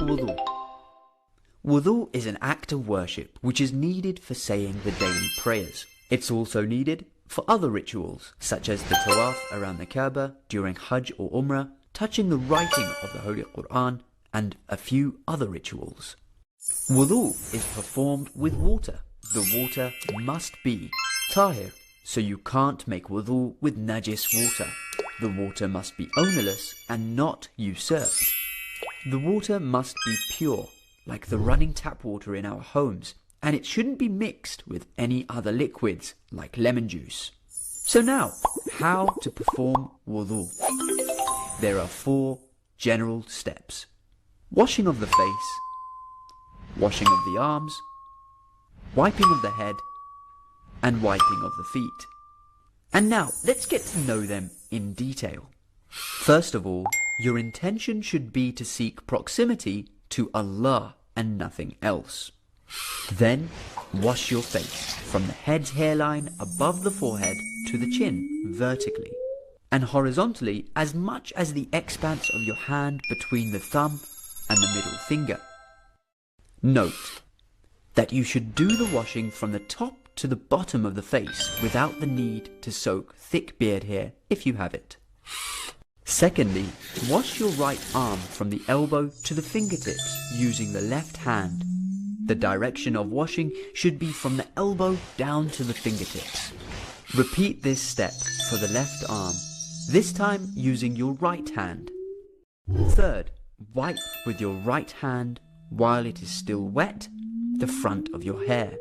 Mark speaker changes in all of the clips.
Speaker 1: Wudhu. Wudhu is an act of worship which is needed for saying the daily prayers. It's also needed for other rituals, such as the tawaf around the Kaaba during Hajj or Umrah, touching the writing of the Holy Quran, and a few other rituals. Wudhu is performed with water. The water must be tahir, so you can't make wudhu with najis water. The water must be ownerless and not usurped. The water must be pure, like the running tap water in our homes, and it shouldn't be mixed with any other liquids, like lemon juice. So now, how to perform wudhu? There are 4 general steps. Washing of the face, washing of the arms, wiping of the head, and wiping of the feet. And now, let's get to know them in detail. First of all, your intention should be to seek proximity to Allah and nothing else. Then, wash your face from the head's hairline above the forehead to the chin vertically, and horizontally as much as the expanse of your hand between the thumb and the middle finger. Note that you should do the washing from the top to the bottom of the face without the need to soak thick beard hair if you have it. Secondly, wash your right arm from the elbow to the fingertips using the left hand. The direction of washing should be from the elbow down to the fingertips. Repeat this step for the left arm, this time using your right hand. Third, wipe with your right hand while it is still wet the front of your hair,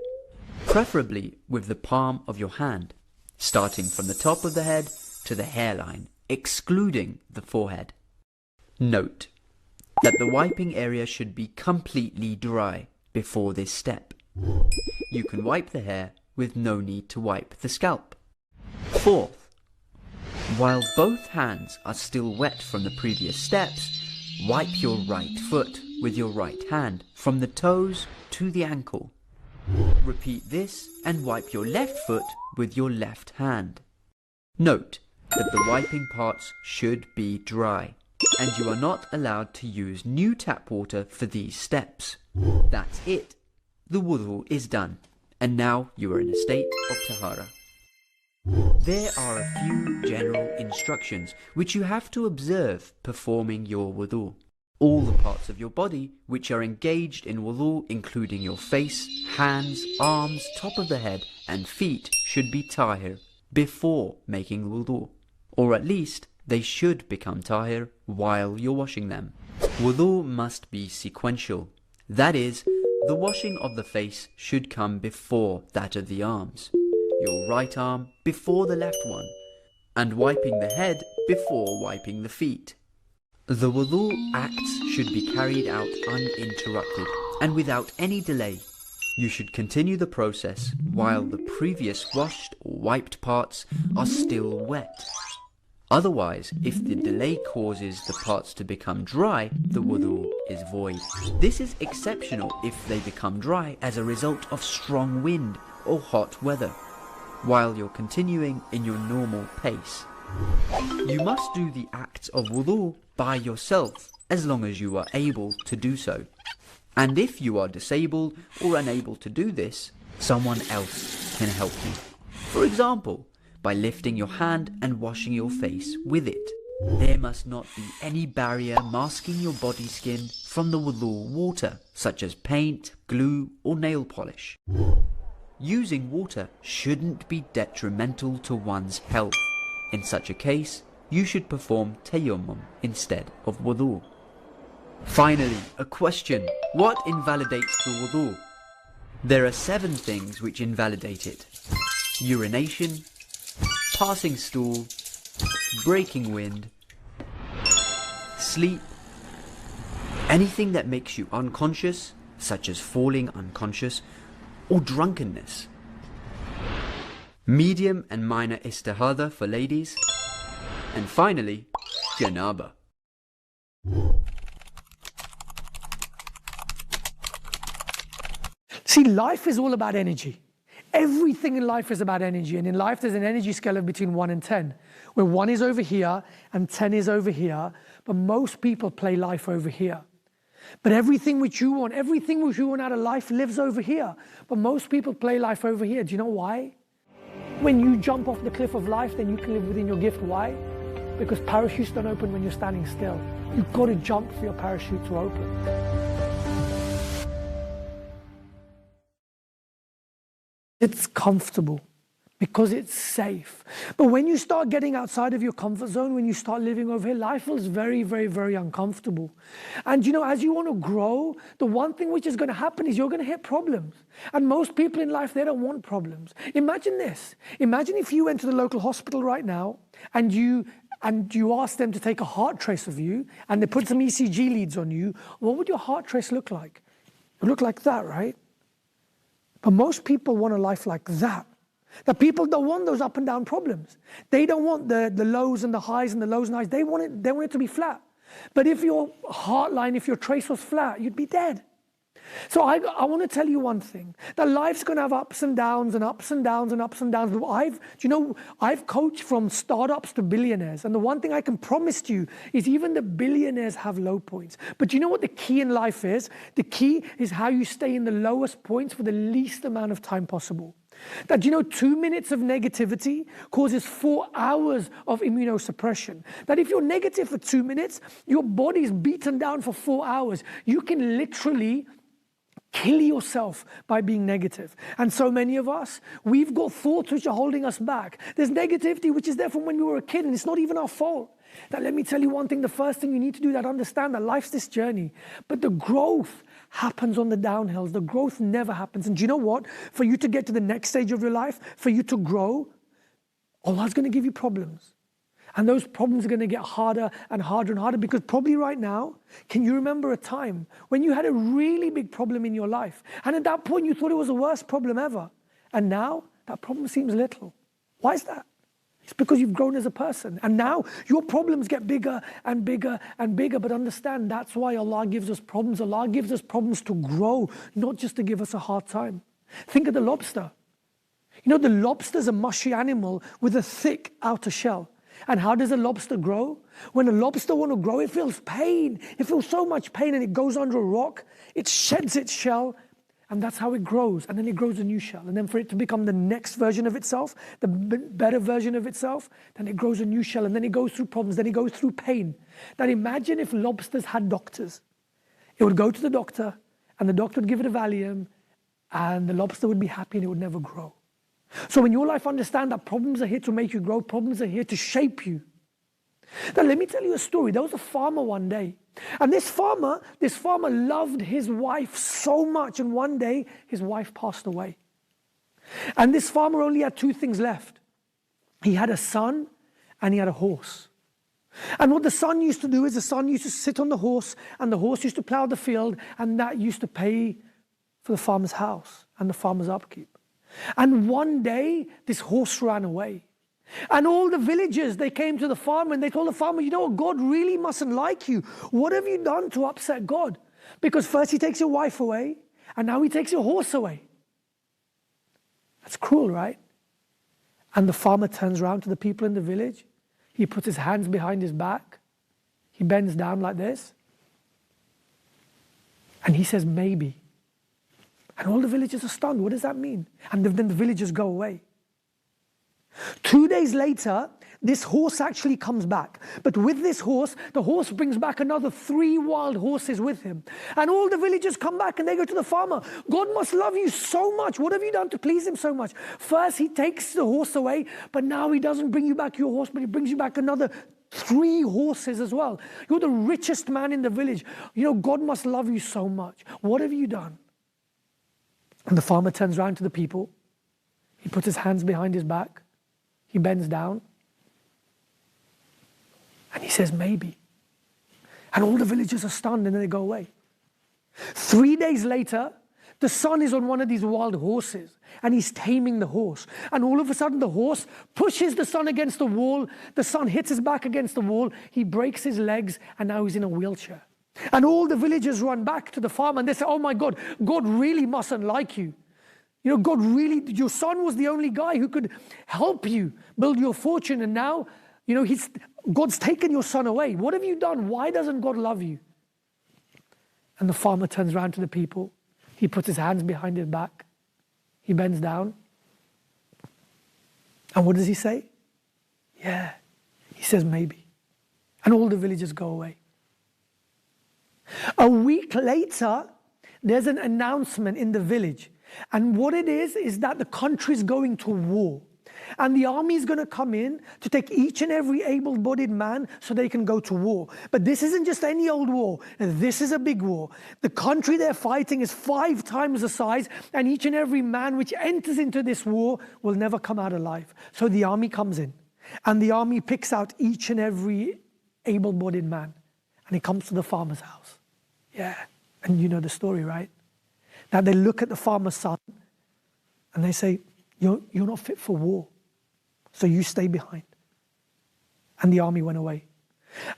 Speaker 1: preferably with the palm of your hand, starting from the top of the head to the hairline, excluding the forehead. Note that the wiping area should be completely dry before this step. You can wipe the hair with no need to wipe the scalp. Fourth, while both hands are still wet from the previous steps, wipe your right foot with your right hand from the toes to the ankle. Repeat this and wipe your left foot with your left hand. Note that the wiping parts should be dry, and you are not allowed to use new tap water for these steps. That's it. The wudhu is done, and now you are in a state of tahara. There are a few general instructions which you have to observe performing your wudhu. All the parts of your body which are engaged in wudhu, including your face, hands, arms, top of the head, and feet, should be tahir before making wudhu, or at least they should become tahir while you're washing them. Wudhu must be sequential. That is, the washing of the face should come before that of the arms, your right arm before the left one, and wiping the head before wiping the feet. The wudhu acts should be carried out uninterrupted and without any delay. You should continue the process while the previous washed or wiped parts are still wet. Otherwise, if the delay causes the parts to become dry, the wudhu is void. This is exceptional if they become dry as a result of strong wind or hot weather, while you're continuing in your normal pace. You must do the acts of wudhu by yourself as long as you are able to do so. And if you are disabled or unable to do this, someone else can help you. For example, by lifting your hand and washing your face with it. There must not be any barrier masking your body skin from the wudhu water, such as paint, glue, or nail polish. Using water shouldn't be detrimental to one's health. In such a case, you should perform tayammum instead of wudhu. Finally, a question. What invalidates the wudhu? There are 7 things which invalidate it. Urination, passing stool, breaking wind, sleep, anything that makes you unconscious, such as falling unconscious, or drunkenness. Medium and minor istihada for ladies, and finally, janaba.
Speaker 2: See, life is all about energy. Everything in life is about energy, and in life there's an energy scale of between 1 and 10, where 1 is over here and 10 is over here, but most people play life over here. But everything which you want out of life lives over here. But most people play life over here. Do you know why? When you jump off the cliff of life, then you can live within your gift. Why? Because parachutes don't open when you're standing still. You've got to jump for your parachute to open. It's comfortable because it's safe. But when you start getting outside of your comfort zone, when you start living over here, life feels very, very, very uncomfortable. And you know, as you want to grow, the one thing which is going to happen is you're going to hit problems. And most people in life, they don't want problems. Imagine this. Imagine if you went to the local hospital right now and you asked them to take a heart trace of you and they put some ECG leads on you. What would your heart trace look like? It would look like that, right? But most people want a life like that. The people don't want those up and down problems. They don't want the lows and the highs and the lows and highs. They want it to be flat. But if your heart line, if your trace was flat, you'd be dead. So I want to tell you one thing, that life's going to have ups and downs and ups and downs and ups and downs. But I've coached from startups to billionaires. And the one thing I can promise to you is even the billionaires have low points. But you know what the key in life is? The key is how you stay in the lowest points for the least amount of time possible. That 2 minutes of negativity causes 4 hours of immunosuppression. That if you're negative for 2 minutes, your body's beaten down for 4 hours. You can literally kill yourself by being negative. And so many of us, we've got thoughts which are holding us back. There's negativity which is there from when we were a kid, and it's not even our fault. That let me tell you one thing, the first thing you need to do, that understand that life's this journey. But the growth happens on the downhills. The growth never happens. And do you know what? For you to get to the next stage of your life, for you to grow, Allah's going to give you problems. And those problems are going to get harder and harder and harder, because probably right now, can you remember a time when you had a really big problem in your life? And at that point, you thought it was the worst problem ever. And now that problem seems little. Why is that? It's because you've grown as a person. And now your problems get bigger and bigger and bigger. But understand, that's why Allah gives us problems. Allah gives us problems to grow, not just to give us a hard time. Think of the lobster. The lobster's a mushy animal with a thick outer shell. And how does a lobster grow? When a lobster wants to grow, it feels pain. It feels so much pain, and it goes under a rock. It sheds its shell, and that's how it grows. And then it grows a new shell. And then for it to become the next version of itself, the better version of itself, then it grows a new shell. And then it goes through problems. Then it goes through pain. Now imagine if lobsters had doctors. It would go to the doctor, and the doctor would give it a Valium, and the lobster would be happy, and it would never grow. So in your life, understand that problems are here to make you grow. Problems are here to shape you. Now let me tell you a story. There was a farmer one day. And this farmer loved his wife so much. And one day, his wife passed away. And this farmer only had 2 things left. He had a son and he had a horse. And what the son used to do is the son used to sit on the horse, and the horse used to plow the field, and that used to pay for the farmer's house and the farmer's upkeep. And one day, this horse ran away. And all the villagers, they came to the farmer and they told the farmer, you know what, God really mustn't like you. What have you done to upset God? Because first he takes your wife away, and now he takes your horse away. That's cruel, right? And the farmer turns around to the people in the village. He puts his hands behind his back. He bends down like this. And he says, maybe. And all the villagers are stunned. What does that mean? And then the villagers go away. 2 days later, this horse actually comes back. But with this horse, the horse brings back another 3 wild horses with him. And all the villagers come back and they go to the farmer. God must love you so much. What have you done to please him so much? First, he takes the horse away, but now he doesn't bring you back your horse, but he brings you back another 3 horses as well. You're the richest man in the village. God must love you so much. What have you done? And the farmer turns around to the people. He puts his hands behind his back. He bends down. And he says, maybe. And all the villagers are stunned, and then they go away. 3 days later, the son is on one of these wild horses, and he's taming the horse. And all of a sudden, the horse pushes the son against the wall. The son hits his back against the wall. He breaks his legs, and now he's in a wheelchair. And all the villagers run back to the farm, and they say, oh my God, God really mustn't like you. God really, your son was the only guy who could help you build your fortune, and now, God's taken your son away. What have you done? Why doesn't God love you? And the farmer turns around to the people. He puts his hands behind his back. He bends down. And what does he say? Yeah. He says, maybe. And all the villagers go away. A week later, there's an announcement in the village. And what it is that the country's going to war. And the army is going to come in to take each and every able-bodied man so they can go to war. But this isn't just any old war. This is a big war. The country they're fighting is 5 times the size, and each and every man which enters into this war will never come out alive. So the army comes in, and the army picks out each and every able-bodied man, and he comes to the farmer's house. Yeah, and you know the story, right? Now they look at the farmer's son, and they say, you're not fit for war, so you stay behind. And the army went away.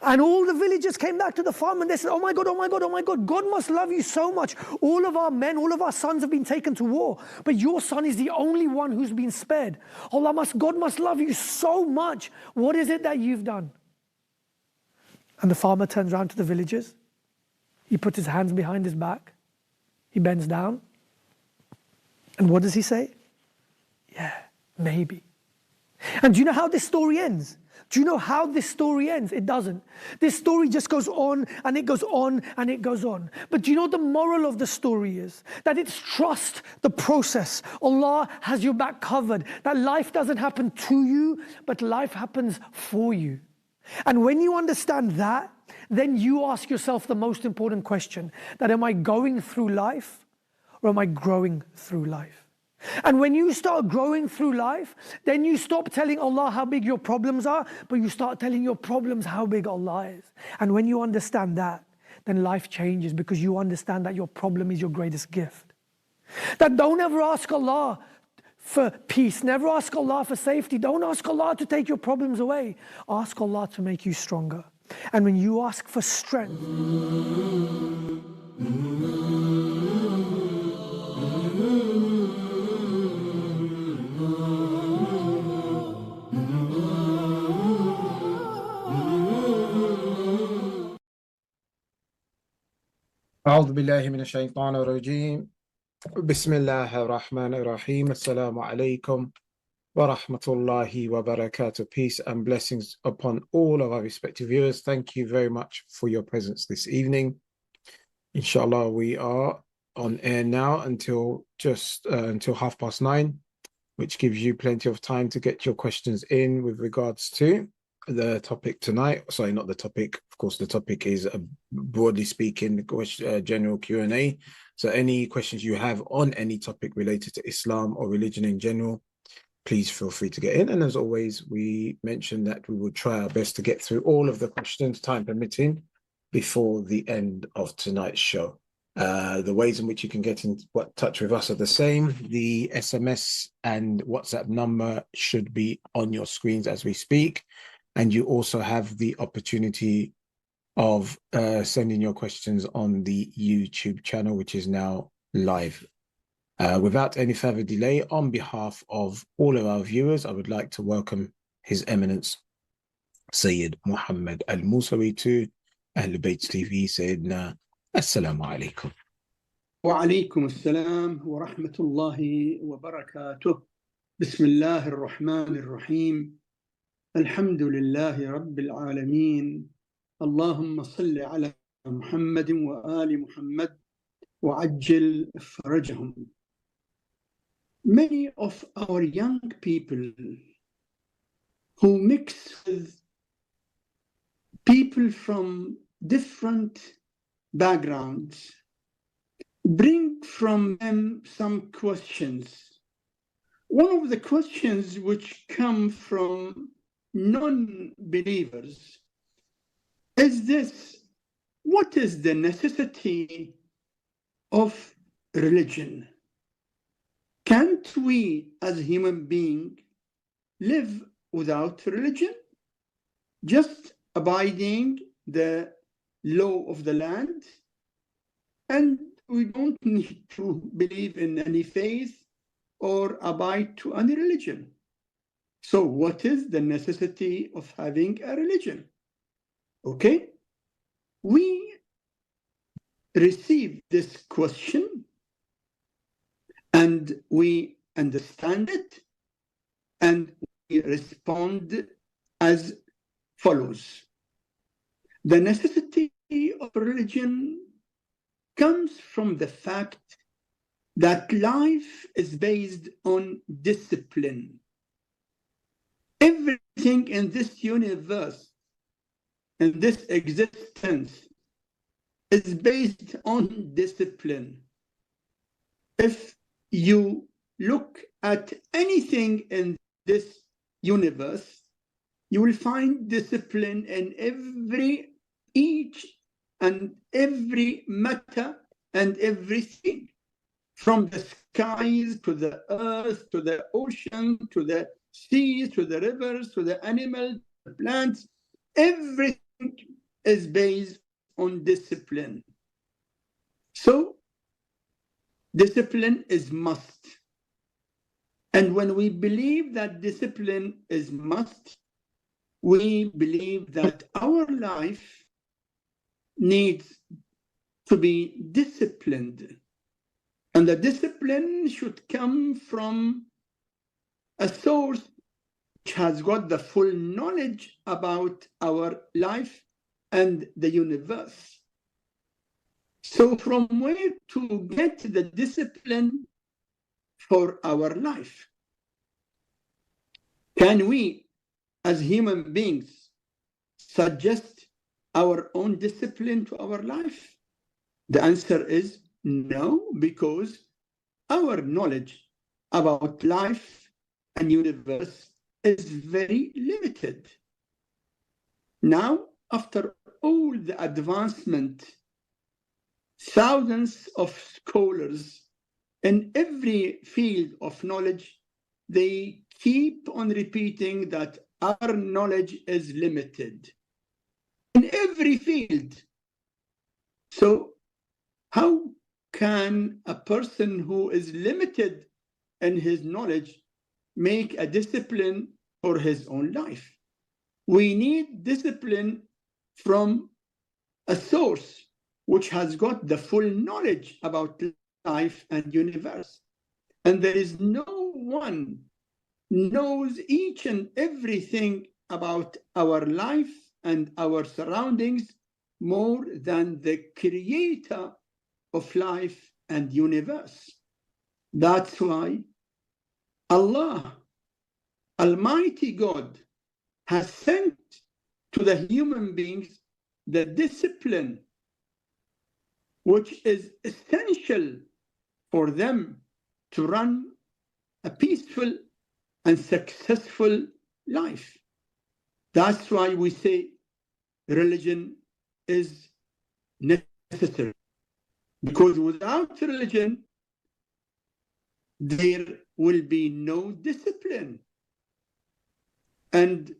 Speaker 2: And all the villagers came back to the farm and they said, oh my God, oh my God, oh my God, God must love you so much. All of our men, all of our sons have been taken to war, but your son is the only one who's been spared. God must love you so much. What is it that you've done? And the farmer turns around to the villagers. He puts his hands behind his back. He bends down. And what does he say? Yeah, maybe. And do you know how this story ends? Do you know how this story ends? It doesn't. This story just goes on and it goes on and it goes on. But do you know the moral of the story is? That it's trust the process. Allah has your back covered. That life doesn't happen to you, but life happens for you. And when you understand that, then you ask yourself the most important question, that am I going through life or am I growing through life? And when you start growing through life, then you stop telling Allah how big your problems are, but you start telling your problems how big Allah is. And when you understand that, then life changes, because you understand that your problem is your greatest gift. That don't ever ask Allah for peace, never ask Allah for safety. Don't ask Allah to take your problems away. Ask Allah to make you stronger. And when you ask for strength,
Speaker 3: أعوذ بالله من الشيطان الرجيم بسم الله الرحمن الرحيم السلام عليكم ورحمة الله وبركاته. Peace and blessings upon all of our respective viewers. Thank you very much for your presence this evening. Inshallah, we are on air now until just until 9:30, which gives you plenty of time to get your questions in with regards to the topic tonight. Sorry, not the topic. Of course, the topic is broadly speaking, general Q&A. So any questions you have on any topic related to Islam or religion in general, please feel free to get in. And as always, we mentioned that we will try our best to get through all of the questions, time permitting, before the end of tonight's show. The ways in which you can get in touch with us are the same. The SMS and WhatsApp number should be on your screens as we speak. And you also have the opportunity of sending your questions on the YouTube channel, which is now live. Without any further delay, on behalf of all of our viewers, I would like to welcome His Eminence, Sayyid Mohammad Al-Mousawi, to Ahlulbayt TV. Sayyidina, Assalamu alaikum.
Speaker 4: Wa alaikum assalam wa rahmatullahi wa barakatuh. Bismillah ar-Rahman ar-Rahim. Alhamdulillahi Rabbil Alameen. Allahumma salli ala Muhammadin wa ali Muhammad wa ajjil farajahum. Many of our young people who mix with people from different backgrounds bring from them some questions. One of the questions which come from non-believers is this: what is the necessity of religion? Can't we as human beings live without religion? Just abiding the law of the land, and we don't need to believe in any faith or abide to any religion. So what is the necessity of having a religion? Okay, we receive this question and we understand it and we respond as follows. The necessity of religion comes from the fact that life is based on discipline. Everything in this universe, in this existence, is based on discipline. If you look at anything in this universe, you will find discipline in each and every matter and everything, from the skies to the earth, to the ocean, to the seas, to the rivers, to the animals, the plants. Everything is based on discipline. So discipline is must. And when we believe that discipline is must, we believe that our life needs to be disciplined. And the discipline should come from a source which has got the full knowledge about our life and the universe. So from where to get the discipline for our life? Can we, as human beings, suggest our own discipline to our life? The answer is no, because our knowledge about life and universe is very limited. Now, after all the advancement, thousands of scholars in every field of knowledge, they keep on repeating that our knowledge is limited in every field. So how can a person who is limited in his knowledge make a discipline for his own life? We need discipline from a source which has got the full knowledge about life and universe. And there is no one knows each and everything about our life and our surroundings more than the creator of life and universe. That's why Allah, Almighty God, has sent to the human beings the discipline which is essential for them to run a peaceful and successful life. That's why we say religion is necessary, because without religion, there will be no discipline. And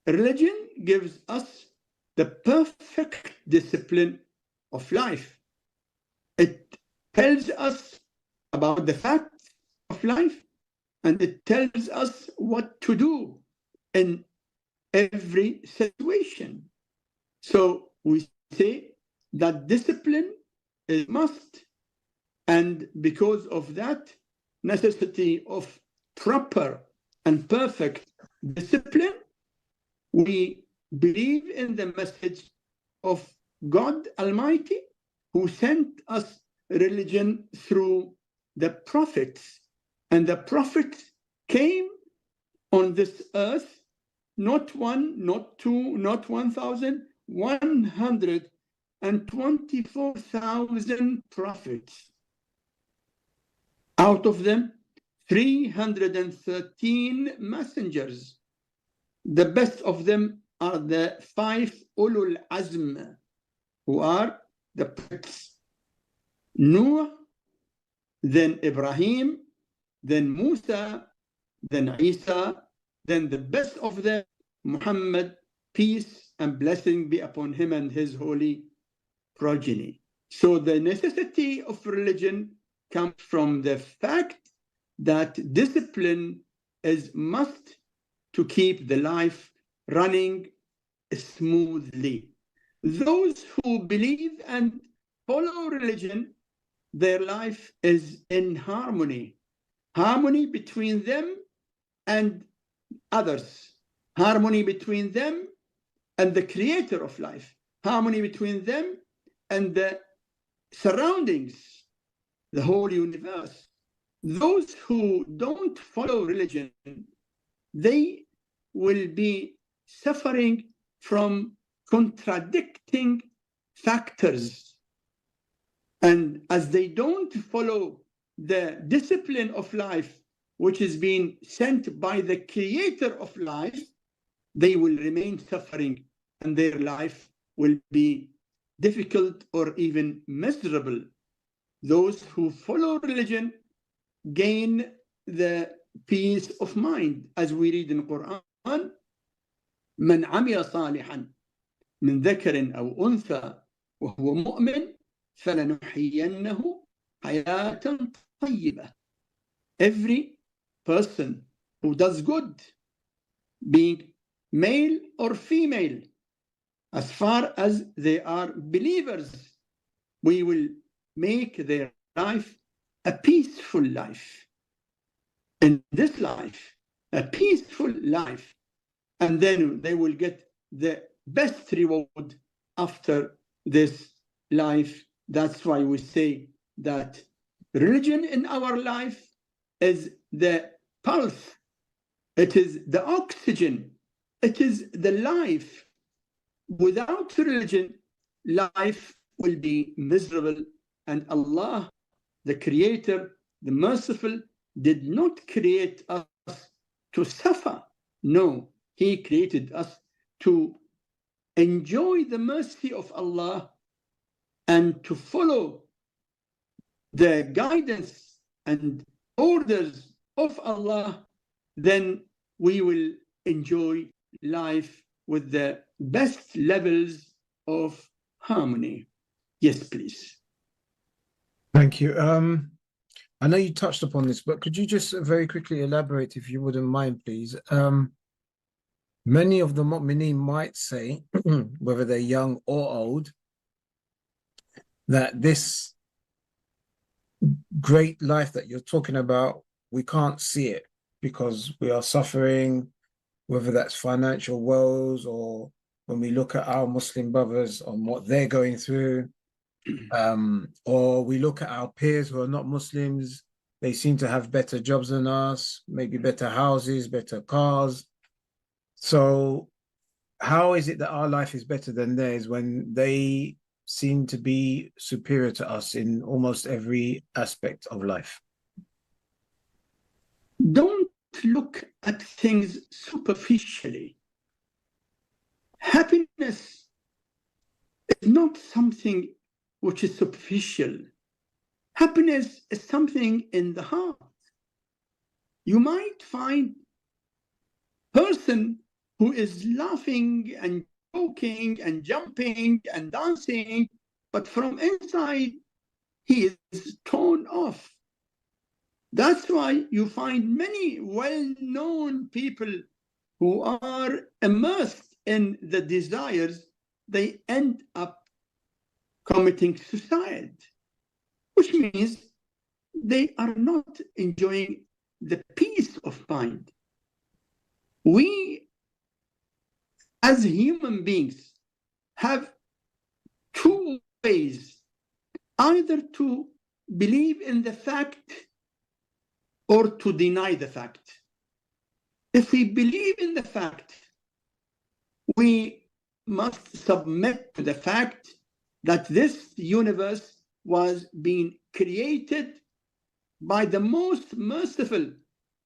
Speaker 4: religion gives us the perfect discipline of life. It tells us about the facts of life, and it tells us what to do in every situation. So we say that discipline is must, and because of that necessity of proper and perfect discipline, we believe in the message of God Almighty, who sent us religion through the prophets. And the prophets came on this earth, not one, not two, not 1,000, 124,000 prophets. Out of them, 313 messengers. The best of them are the 5 Ulul Azm, who are the prophets: Noah, then Ibrahim, then Musa, then Isa, then the best of them, Muhammad, peace and blessing be upon him and his holy progeny. So the necessity of religion comes from the fact that discipline is must to keep the life running smoothly. Those who believe and follow religion, their life is in harmony. Harmony between them and others. Harmony between them and the creator of life. Harmony between them and the surroundings, the whole universe. Those who don't follow religion, they will be suffering from contradicting factors. And as they don't follow the discipline of life, which is being sent by the creator of life, they will remain suffering and their life will be difficult or even miserable. Those who follow religion gain the peace of mind, as we read in the Quran, من عمل صالحا من ذكر أو أنثى وهو مؤمن فلنحيينه حياة طيبة. Every person who does good, being male or female, as far as they are believers, we will make their life a peaceful life. In this life, a peaceful life, and then they will get the best reward after this life. That's why we say that religion in our life is the pulse, it is the oxygen, it is the life. Without religion, life will be miserable, and Allah, the Creator, the Merciful, did not create us to suffer. No, He created us to enjoy the mercy of Allah and to follow the guidance and orders of Allah. Then we will enjoy life with the best levels of harmony. Yes, please.
Speaker 3: Thank you. I know you touched upon this, but could you just very quickly elaborate, if you wouldn't mind, please? Many of the mu'mineen might say, whether they're young or old, that this great life that you're talking about, we can't see it because we are suffering, whether that's financial woes or when we look at our Muslim brothers on what they're going through, or we look at our peers who are not Muslims, they seem to have better jobs than us, maybe better houses, better cars. So how is it that our life is better than theirs when they seem to be superior to us in almost every aspect of life?
Speaker 4: Don't look at things superficially. Happiness is not something which is superficial. Happiness is something in the heart. You might find a person who is laughing and joking and jumping and dancing, but from inside he is torn off. That's why you find many well-known people who are immersed in the desires, they end up committing suicide, which means they are not enjoying the peace of mind. We, as human beings, have two ways, either to believe in the fact or to deny the fact. If we believe in the fact, we must submit to the fact that this universe was being created by the most merciful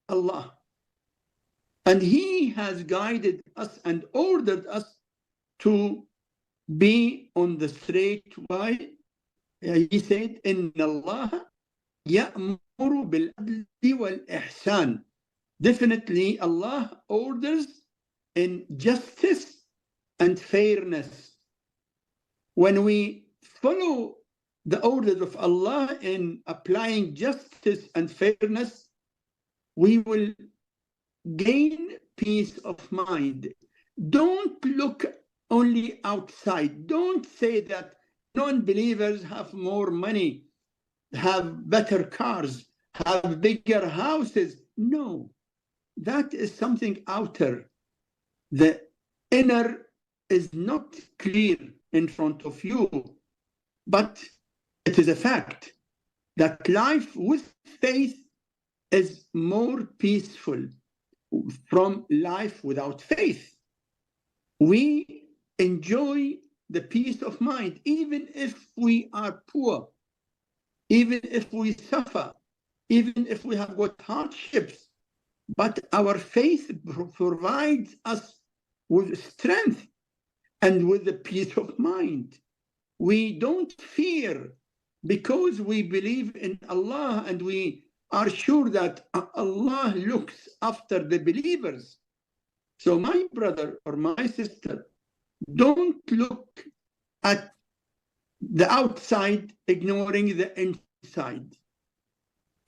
Speaker 4: Allah. And He has guided us and ordered us to be on the straight way. He said, إِنَّ اللَّهَ يَأْمُرُ بِالْعَدْلِ وَالْإِحْسَانِ. Definitely Allah orders in justice and fairness. When we follow the orders of Allah in applying justice and fairness, we will gain peace of mind. Don't look only outside. Don't say that non-believers have more money, have better cars, have bigger houses. No, that is something outer. The inner is not clear in front of you, but it is a fact that life with faith is more peaceful from life without faith. We enjoy the peace of mind, even if we are poor, even if we suffer, even if we have got hardships, but our faith provides us with strength and with the peace of mind. We don't fear because we believe in Allah and we are sure that Allah looks after the believers. So my brother or my sister, don't look at the outside, ignoring the inside.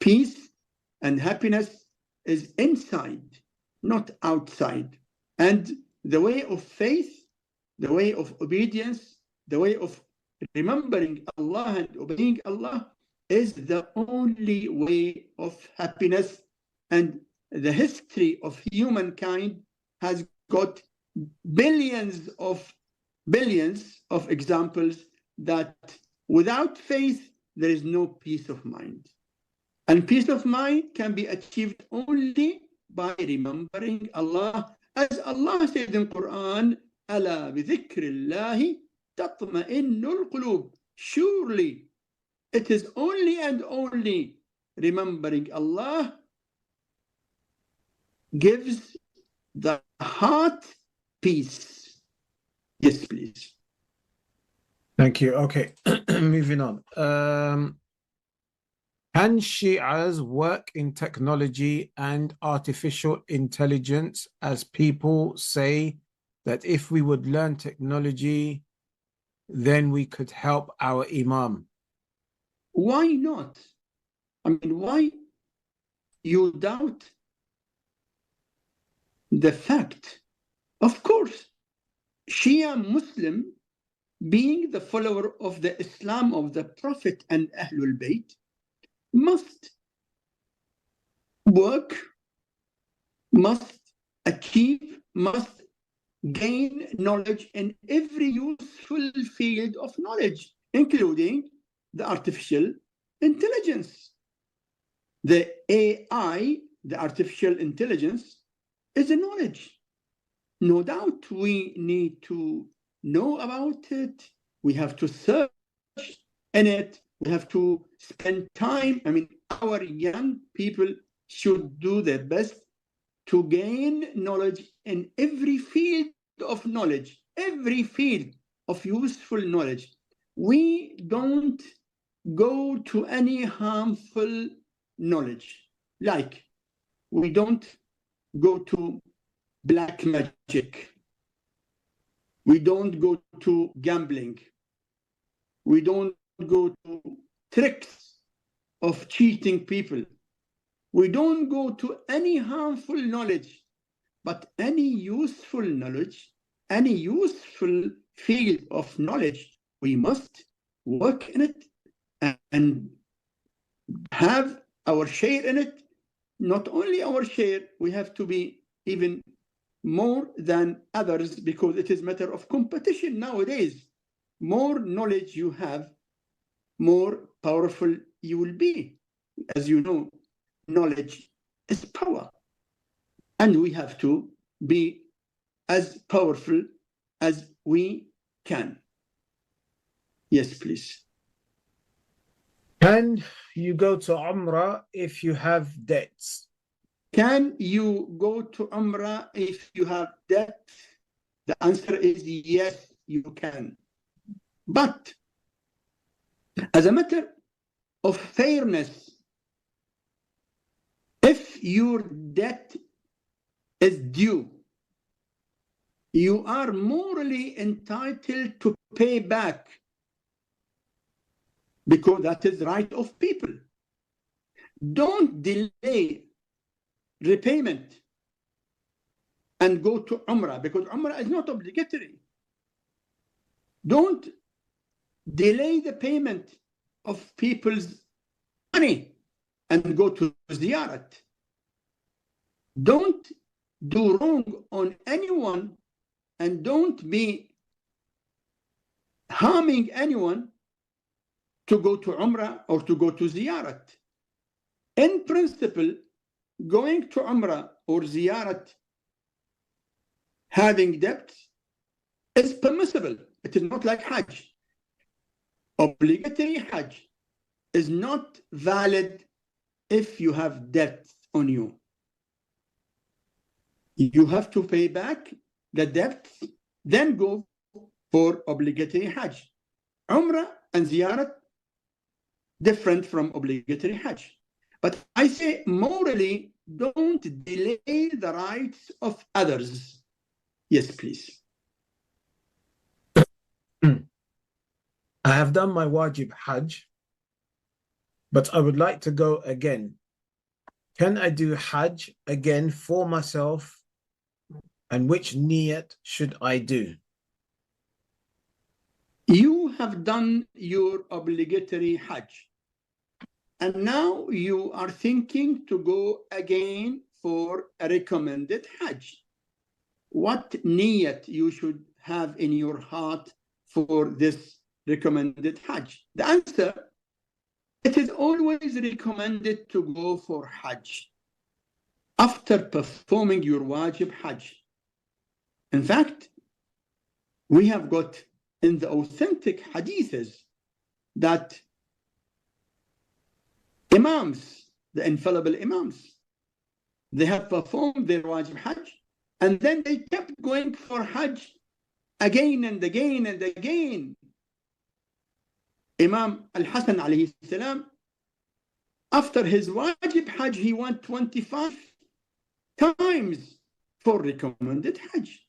Speaker 4: Peace and happiness is inside, not outside. And the way of faith, the way of obedience, the way of remembering Allah and obeying Allah is the only way of happiness. And the history of humankind has got billions of examples that without faith, there is no peace of mind. And peace of mind can be achieved only by remembering Allah. As Allah said in Quran, أَلَا بِذِكْرِ اللَّهِ تَطْمَئِنُّ الْقُلُوبِ. Surely, it is only and only remembering Allah gives the heart peace. Yes, please.
Speaker 3: Thank you. Okay, moving on. Can Shi'as work in technology and artificial intelligence, as people say that if we would learn technology, then we could help our Imam?
Speaker 4: Why not? I mean, why you doubt the fact? Of course, Shia Muslim, being the follower of the Islam of the Prophet and Ahlulbayt, must work, must achieve, must gain knowledge in every useful field of knowledge, including the artificial intelligence. The AI, the artificial intelligence, is a knowledge. No doubt we need to know about it. We have to search in it. We have to spend time. I mean, our young people should do their best to gain knowledge in every field of knowledge, every field of useful knowledge. We don't go to any harmful knowledge. Like, we don't go to black magic. We don't go to gambling. We don't go to tricks of cheating people. We don't go to any harmful knowledge, but any useful knowledge, any useful field of knowledge, we must work in it and have our share in it. Not only our share, we have to be even more than others, because it is a matter of competition nowadays. More knowledge you have, more powerful you will be. As you know, knowledge is power. And we have to be as powerful as we can. Yes, please.
Speaker 3: Can you go to Umrah if you have debts?
Speaker 4: Can you go to Umrah if you have debt? The answer is yes, you can. But as a matter of fairness, if your debt is due, you are morally entitled to pay back, because that is the right of people. Don't delay repayment and go to Umrah, because Umrah is not obligatory. Don't delay the payment of people's money and go to ziyarat. Don't do wrong on anyone and don't be harming anyone to go to Umrah or to go to ziyarat. In principle, going to Umrah or ziyarat having debt is permissible. It is not like Hajj. Obligatory Hajj is not valid if you have debt on you. You have to pay back the debt, then go for obligatory Hajj. Umrah and ziyarat different from obligatory Hajj. But I say morally, don't delay the rights of others. Yes, please.
Speaker 3: I have done my wajib Hajj, but I would like to go again. Can I do Hajj again for myself? And which niyat should I do?
Speaker 4: You have done your obligatory Hajj. And now you are thinking to go again for a recommended Hajj. What niyat you should have in your heart for this recommended Hajj? The answer, it is always recommended to go for Hajj after performing your wajib Hajj. In fact, we have got in the authentic hadiths that Imams, the infallible Imams, they have performed their wajib Hajj and then they kept going for Hajj again and again and again. Imam Al-Hasan alayhi salam, after his wajib Hajj, he went 25 times for recommended Hajj.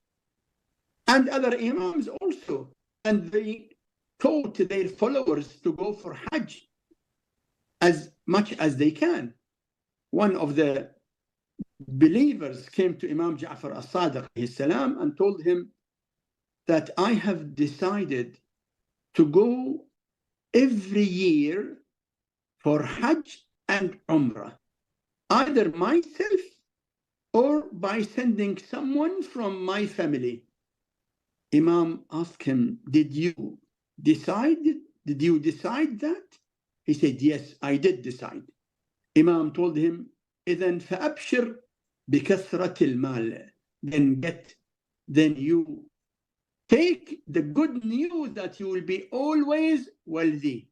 Speaker 4: And other Imams also. And they taught their followers to go for Hajj as much as they can. One of the believers came to Imam Ja'far as-Sadiq and told him that I have decided to go every year for Hajj and Umrah, either myself or by sending someone from my family. Imam asked him, did you decide that? He said, yes, I did decide. Imam told him, إذن فأبشر بكثرة المال. Then you take the good news that you will be always wealthy.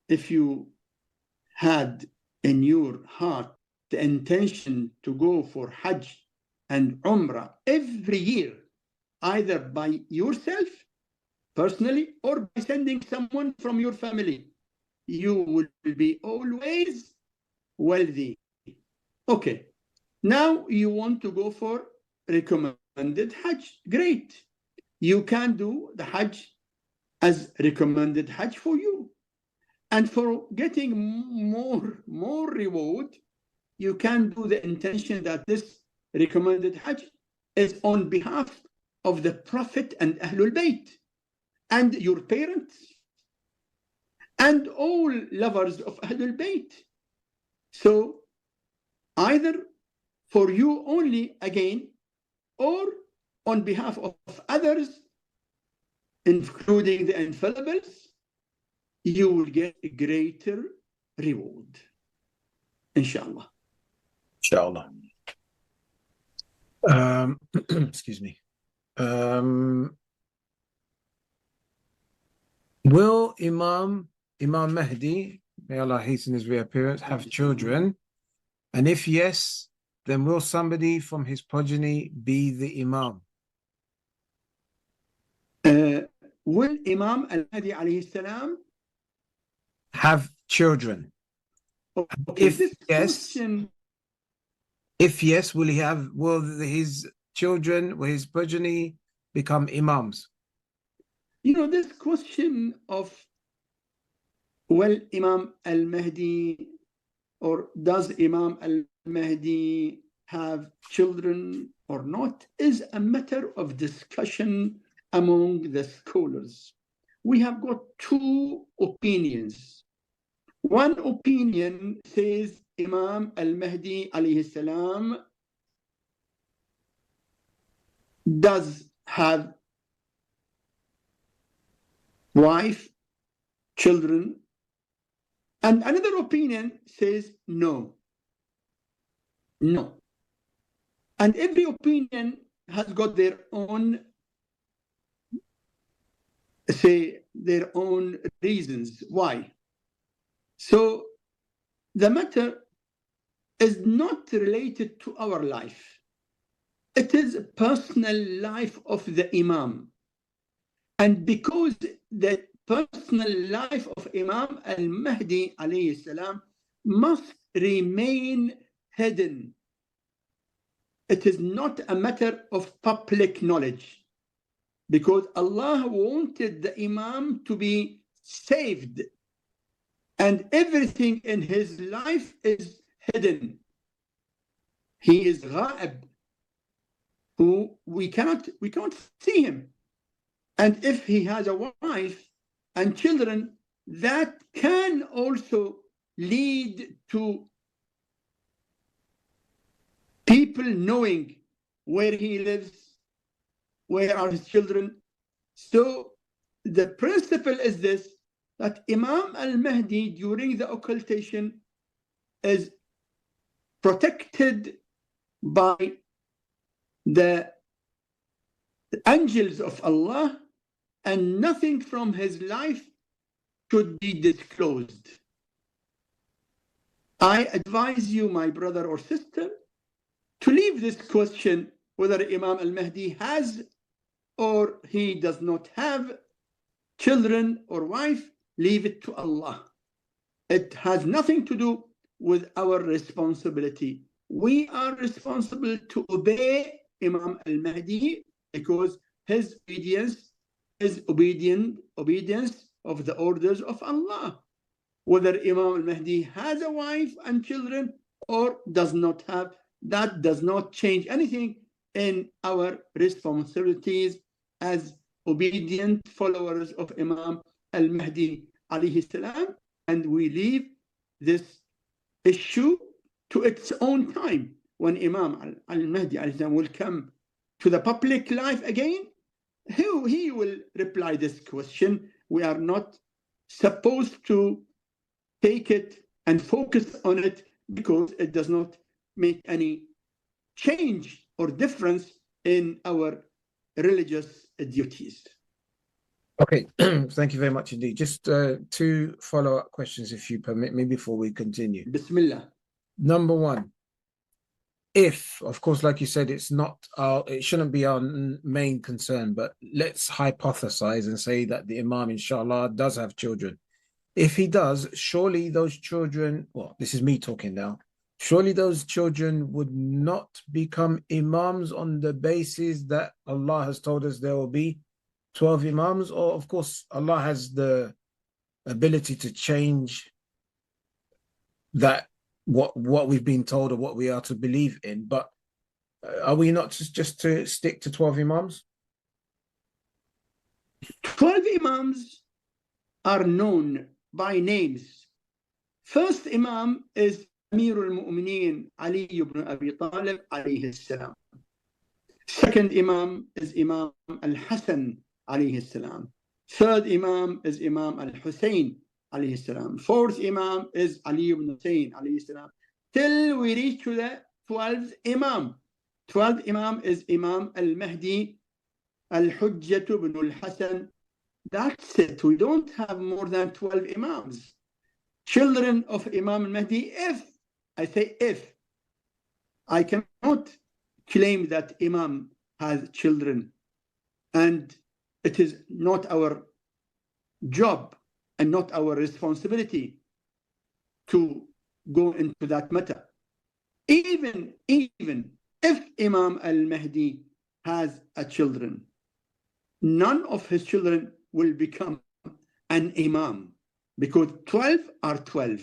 Speaker 4: If you had in your heart the intention to go for Hajj and Umrah every year, either by yourself personally or by sending someone from your family, you will be always wealthy. Okay, now you want to go for recommended Hajj. Great. You can do the Hajj as recommended Hajj for you. And for getting more reward, you can do the intention that this recommended Hajj is on behalf of the Prophet and Ahlulbayt and your parents and all lovers of Ahlulbayt. So either for you only again or on behalf of others, including the infallibles, you will get a greater reward. Inshallah.
Speaker 3: Inshallah. Excuse me. Will Imam Mahdi, may Allah hasten his reappearance, have children? And if yes, then will somebody from his progeny be the Imam?
Speaker 4: Will Imam Al-Mahdi alayhi salam
Speaker 3: have children?
Speaker 4: Okay,
Speaker 3: if yes, will his children, will his progeny become Imams?
Speaker 4: You know, this question of, will Imam Al-Mahdi or does Imam Al-Mahdi have children or not is a matter of discussion among the scholars. we have got two opinions. One opinion says Imam al-Mahdi alayhi salam does have wife, children, and another opinion says no. No. And every opinion has got their own, their own reasons why. So the matter is not related to our life. It is a personal life of the Imam. And because the personal life of Imam al-Mahdi alayhi salam must remain hidden. It is not a matter of public knowledge, because Allah wanted the Imam to be saved, and everything in his life is hidden. He is ghaib, who we cannot see him. And if he has a wife and children, that can also lead to people knowing where he lives, where are his children. So the principle is this, that Imam al-Mahdi during the occultation is protected by the angels of Allah, and nothing from his life should be disclosed. I advise you, my brother or sister, to leave this question whether Imam al-Mahdi has or he does not have children or wife. Leave it to Allah. It has nothing to do with our responsibility. We are responsible to obey Imam al-Mahdi, because his obedience is obedience of the orders of Allah. Whether Imam al-Mahdi has a wife and children or does not have, that does not change anything in our responsibilities as obedient followers of Imam al-Mahdi alayhi salam. And we leave this issue to its own time. When Imam al-Mahdi alayhi salam will come to the public life again, he will reply this question. We are not supposed to take it and focus on it, because it does not make any change or difference in our religious duties.
Speaker 3: Okay, thank you very much indeed. Just two follow-up questions, if you permit me, before we continue.
Speaker 4: Bismillah.
Speaker 3: Number one, if, of course, like you said, it shouldn't be our main concern, but let's hypothesize and say that the Imam, inshallah, does have children. If he does, surely those children, well, this is me talking now, surely those children would not become Imams on the basis that Allah has told us there will be 12 Imams, or of course Allah has the ability to change that, what we've been told or what we are to believe in, but are we not just to stick to 12 Imams?
Speaker 4: 12 Imams are known by names. First Imam is Amir al-Mu'mineen Ali ibn Abi Talib alayhi salam. Second Imam is Imam al-Hasan alayhi salam. Third Imam is Imam al-Hussein alayhi salam. Fourth Imam is Ali ibn Hussein alayhi salam. Till we reach to the 12th Imam. 12th Imam is Imam al-Mahdi al-Hujjah ibn al-Hasan. That's it. We don't have more than 12 Imams. Children of Imam al-Mahdi, if, I say if, I cannot claim that Imam has children, and it is not our job and not our responsibility to go into that matter. Even if Imam al-Mahdi has a children, none of his children will become an Imam, because 12 are 12,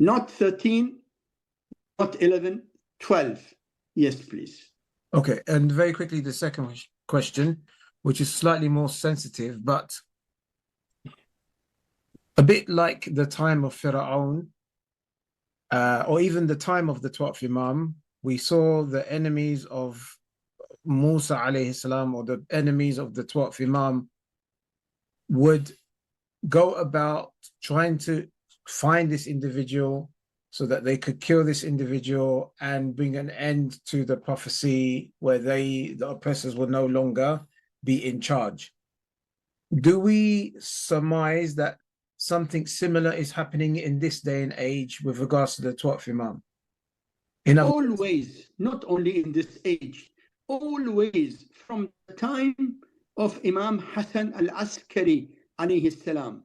Speaker 4: not 13, not 11, 12. Yes, please.
Speaker 3: Okay, and very quickly, the second question, which is slightly more sensitive, but A bit like the time of Fir'aun, or even the time of the 12th Imam, we saw the enemies of Musa alayhi salam, or the enemies of the 12th Imam, would go about trying to find this individual so that they could kill this individual and bring an end to the prophecy where the oppressors will no longer be in charge. Do we surmise that something similar is happening in this day and age with regards to the 12th Imam?
Speaker 4: Always, not only in this age, always from the time of Imam Hassan al-Askari alayhi salam,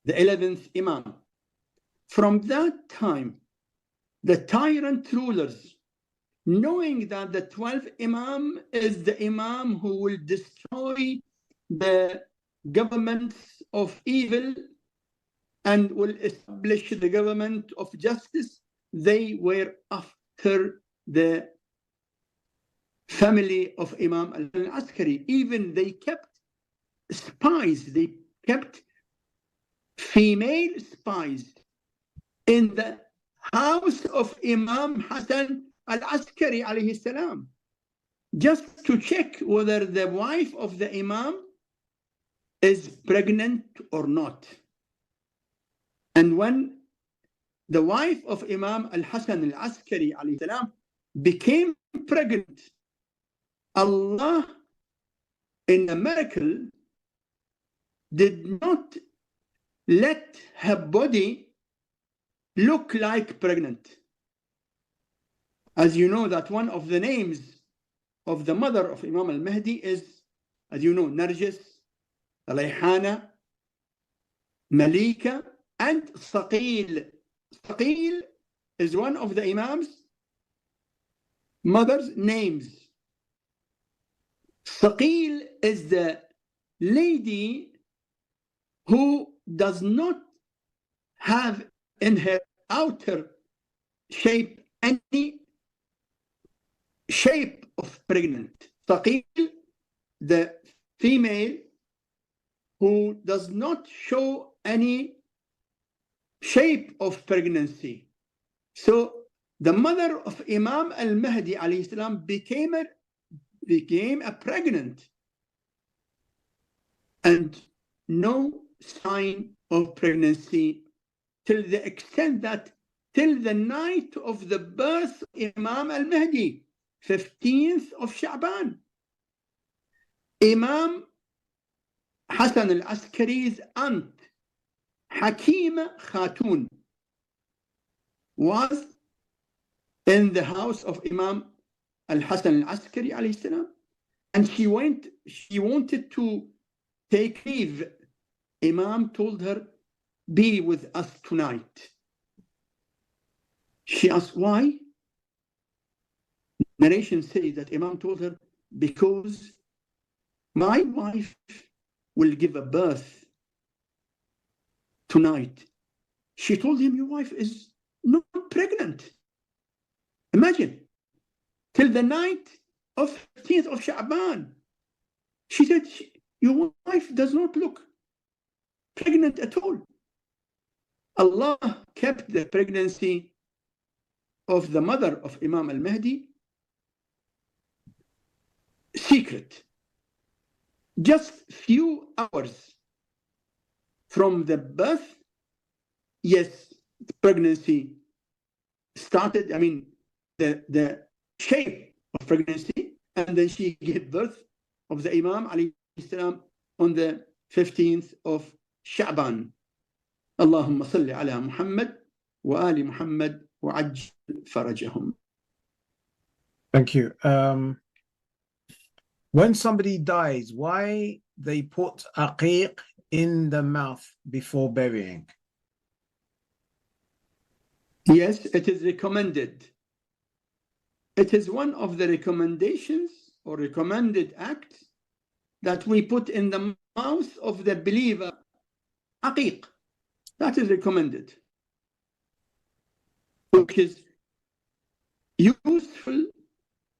Speaker 4: the 11th Imam. From that time, the tyrant rulers, knowing that the 12th Imam is the Imam who will destroy the governments of evil and will establish the government of justice, they were after the family of Imam al-Askari. Even they kept spies, they kept female spies in the house of Imam Hassan al-Askari alayhi salam, just to check whether the wife of the Imam is pregnant or not. And when the wife of Imam al-Hassan al-Askari alayhi salam became pregnant, Allah, in a miracle, did not let her body look like pregnant. As you know, that one of the names of the mother of Imam al-Mahdi is, as you know, Narjis, Rayhana, Malika, and Saqil. Saqil is one of the Imam's mother's names. Saqil is the lady who does not have in her outer shape any shape of pregnant. Saqil, the female who does not show any shape of pregnancy. So the mother of Imam al-Mahdi alayhi salam became a pregnant, and no sign of pregnancy, till the extent that till the night of the birth of Imam al-Mahdi, 15th of Sha'ban, Imam Hassan al-Askari's aunt, Hakima Khatun, was in the house of Imam al-Hassan al-Askari alayhi salam, and she wanted to take leave. Imam told her, "Be with us tonight." She asked, why? Narration says that Imam told her, because my wife will give a birth tonight. She told him, your wife is not pregnant. Imagine, till the night of 15th of Sha'ban. She said, your wife does not look pregnant at all. Allah kept the pregnancy of the mother of Imam al-Mahdi secret. Just few hours from the birth, yes, pregnancy started, I mean, the shape of pregnancy, and then she gave birth of the Imam alayhi salam on the 15th of Sha'ban. Allahumma salli ala Muhammad wa ali Muhammad wa ajil farajahum.
Speaker 3: Thank you. When somebody dies, why they put aqiq in the mouth before burying?
Speaker 4: Yes, it is recommended. It is one of the recommendations or recommended acts that we put in the mouth of the believer. Aqiq, that is recommended, which is useful,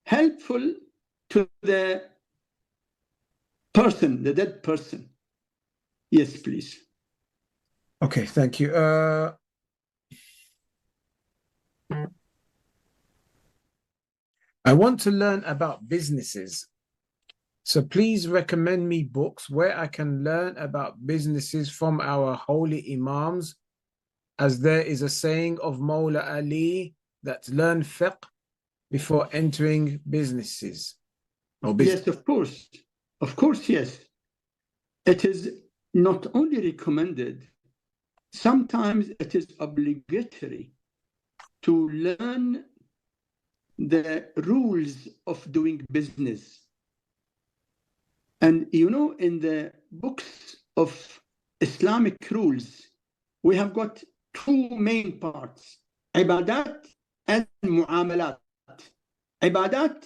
Speaker 4: helpful to the person, the dead person. Yes, please.
Speaker 3: Okay, thank you. I want to learn about businesses. So please recommend me books where I can learn about businesses from our holy Imams, as there is a saying of Mawla Ali that learn fiqh before entering businesses.
Speaker 4: Yes, of course. Of course, yes. It is not only recommended, sometimes it is obligatory to learn the rules of doing business. And you know, in the books of Islamic rules, we have got two main parts, ibadat and muamalat. Ibadat,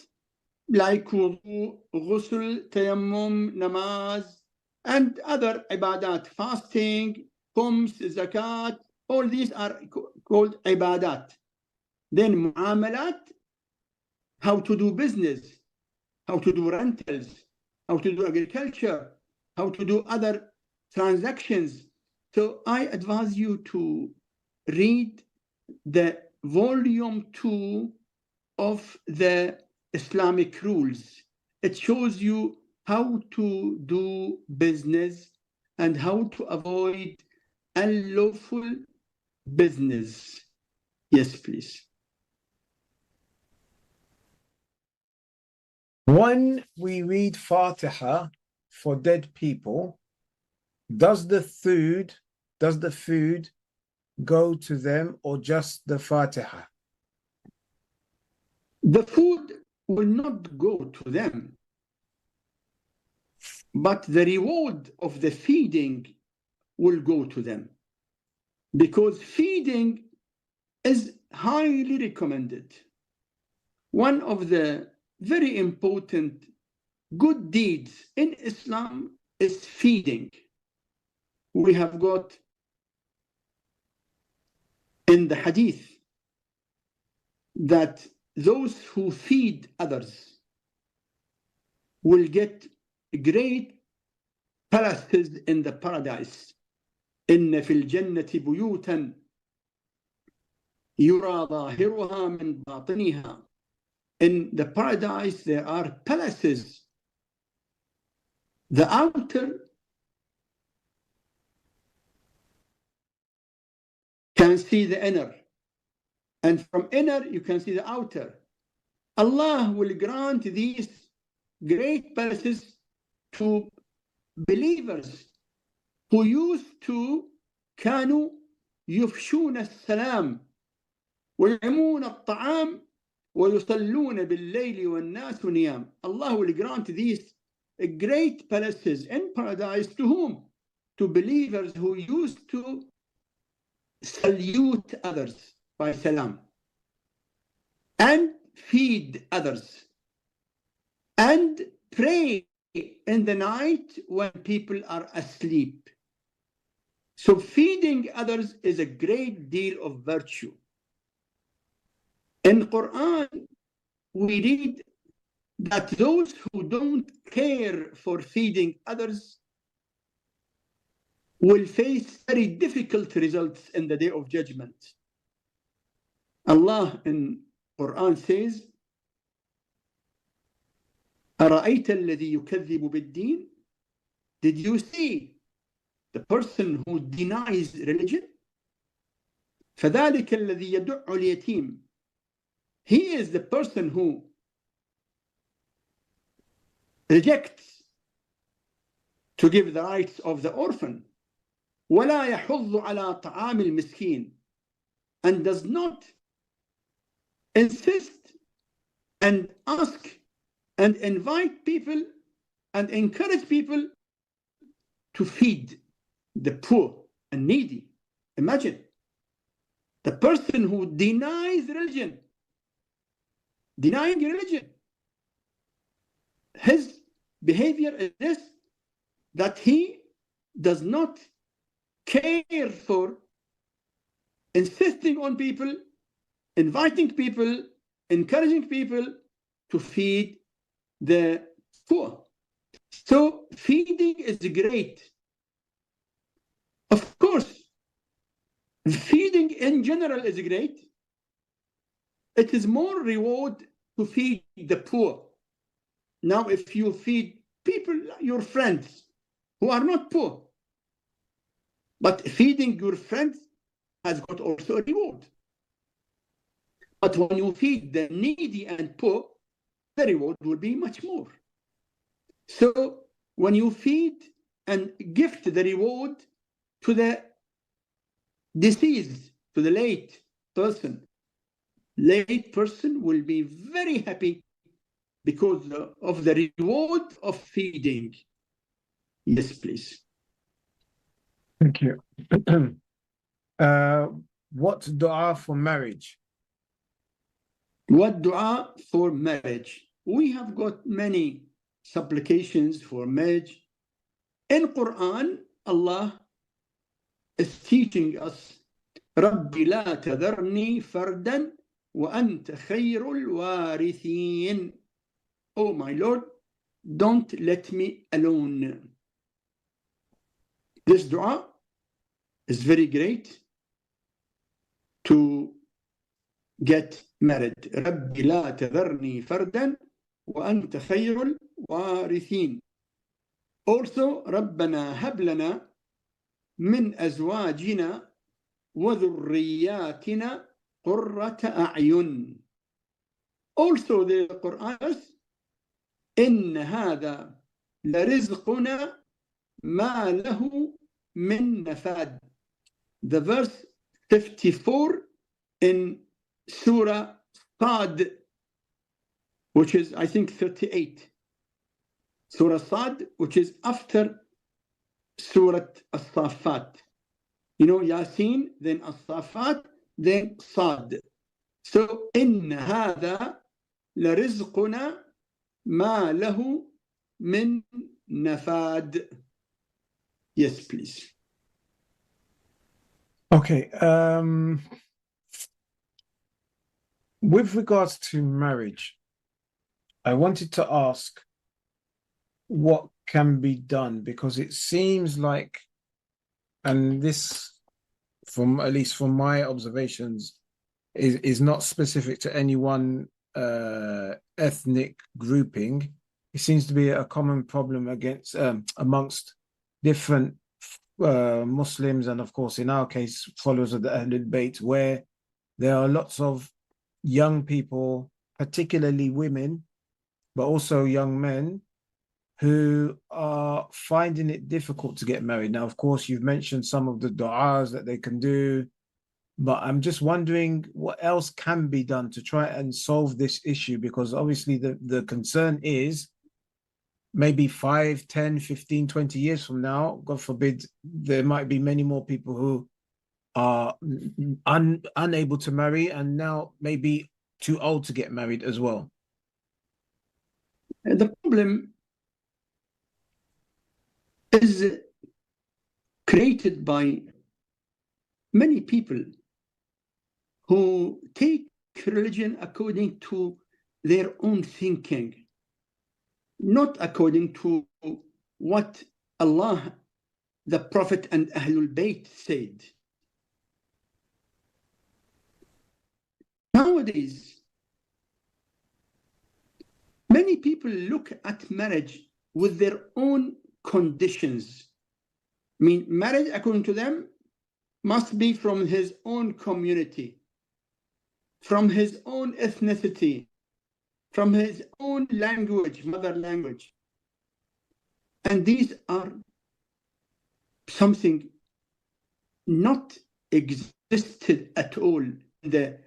Speaker 4: like wudu, ghusl, tayammum, namaz, and other ibadat, fasting, khums, zakat, all these are called ibadat. Then muamalat, how to do business, how to do rentals, how to do agriculture, how to do other transactions. So I advise you to read the volume 2 of the Islamic rules. It shows you how to do business and how to avoid unlawful business. Yes, please.
Speaker 3: When we read Fatiha for dead people, does the food go to them or just the Fatiha?
Speaker 4: The food will not go to them, but the reward of the feeding will go to them, because feeding is highly recommended. One of the very important good deeds in Islam is feeding. We have got in the hadith that those who feed others will get great palaces in the paradise. إن في الجنة بيوتا يرى ظاهرها من باطنها. In the paradise there are palaces. The outer can see the inner, and from inner you can see the outer. Allah will grant these great palaces to believers who used to كانوا يفشون السلام ويطعمون الطعام ويصلون بالليل والناس نيام. Allah will grant these great palaces in paradise to whom? To believers who used to salute others by salam and feed others and pray in the night when people are asleep. So feeding others is a great deal of virtue. In Quran, we read that those who don't care for feeding others will face very difficult results in the day of judgment. Allah in Quran says, أَرَأَيْتَ الَّذِي يُكَذِّبُ بِالدِّينِ? Did you see the person who denies religion? فَذَلِكَ الَّذِي يَدُعُّ الْيَتِيمِ. He is the person who rejects to give the rights of the orphan. وَلَا يَحُضُّ عَلَى طَعَامِ الْمِسْكِينِ. And does not insist and ask and invite people and encourage people to feed the poor and needy. Imagine the person who denies religion, denying religion. His behavior is this, that he does not care for insisting on people, inviting people, encouraging people to feed the poor. So feeding is great. Of course, Feeding in general is great. It is more reward to feed the poor. Now, if you feed people, your friends, who are not poor, but feeding your friends has got also a reward. But when you feed the needy and poor, the reward will be much more. So when you feed and gift the reward to the deceased, to the late person will be very happy because of the reward of feeding. Yes, please.
Speaker 3: Thank you. What dua for marriage?
Speaker 4: What dua for marriage? We have got many supplications for marriage. In Quran, Allah is teaching us, رَبِّ لَا تَذَرْنِي فَرْدًا وَأَنْتَ خَيْرُ الْوَارِثِينَ. Oh my Lord, don't let me alone. This dua is very great to get married. رَبِّ لَا تَذَرْنِي فَرْدًا وَأَنْتَ خَيْرُ الْوَارِثِينَ. Also, رَبَّنَا هَبْ لَنَا مِنْ أَزْوَاجِنَا وَذُرِّيَّاتِنَا قُرَّةَ أَعْيُنٍ. Also, the Quran says, إِنَّ هَذَا لَرِزْقُنَا مَا لَهُ مِنْ نَفَادٍ. The verse 54 in Surah Sad, which is, I think, 38. Surah Sad, which is after Surah As-Saffat. You know, Yasin, then As-Saffat, then Sad. So, إِنَّ هَذَا لَرِزْقُنَا مَا لَهُ مِنْ نَفَادٍ. Yes, please.
Speaker 3: Okay. With regards to marriage, I wanted to ask what can be done, because it seems like, and this, from at least from my observations, is not specific to any one ethnic grouping. It seems to be a common problem amongst different Muslims, and of course, in our case, followers of the Ahlulbayt, where there are lots of young people, particularly women, but also young men, who are finding it difficult to get married. Now, of course, you've mentioned some of the du'as that they can do, but I'm just wondering what else can be done to try and solve this issue, because obviously the concern is maybe 5, 10, 15, 20 years from now, God forbid, there might be many more people who are unable to marry and now maybe too old to get married as well.
Speaker 4: The problem is created by many people who take religion according to their own thinking, not according to what Allah, the Prophet, and Ahlul Bayt said. Nowadays, many people look at marriage with their own conditions. I mean, marriage, according to them, must be from his own community, from his own ethnicity, from his own language, mother language. And these are something not existed at all in the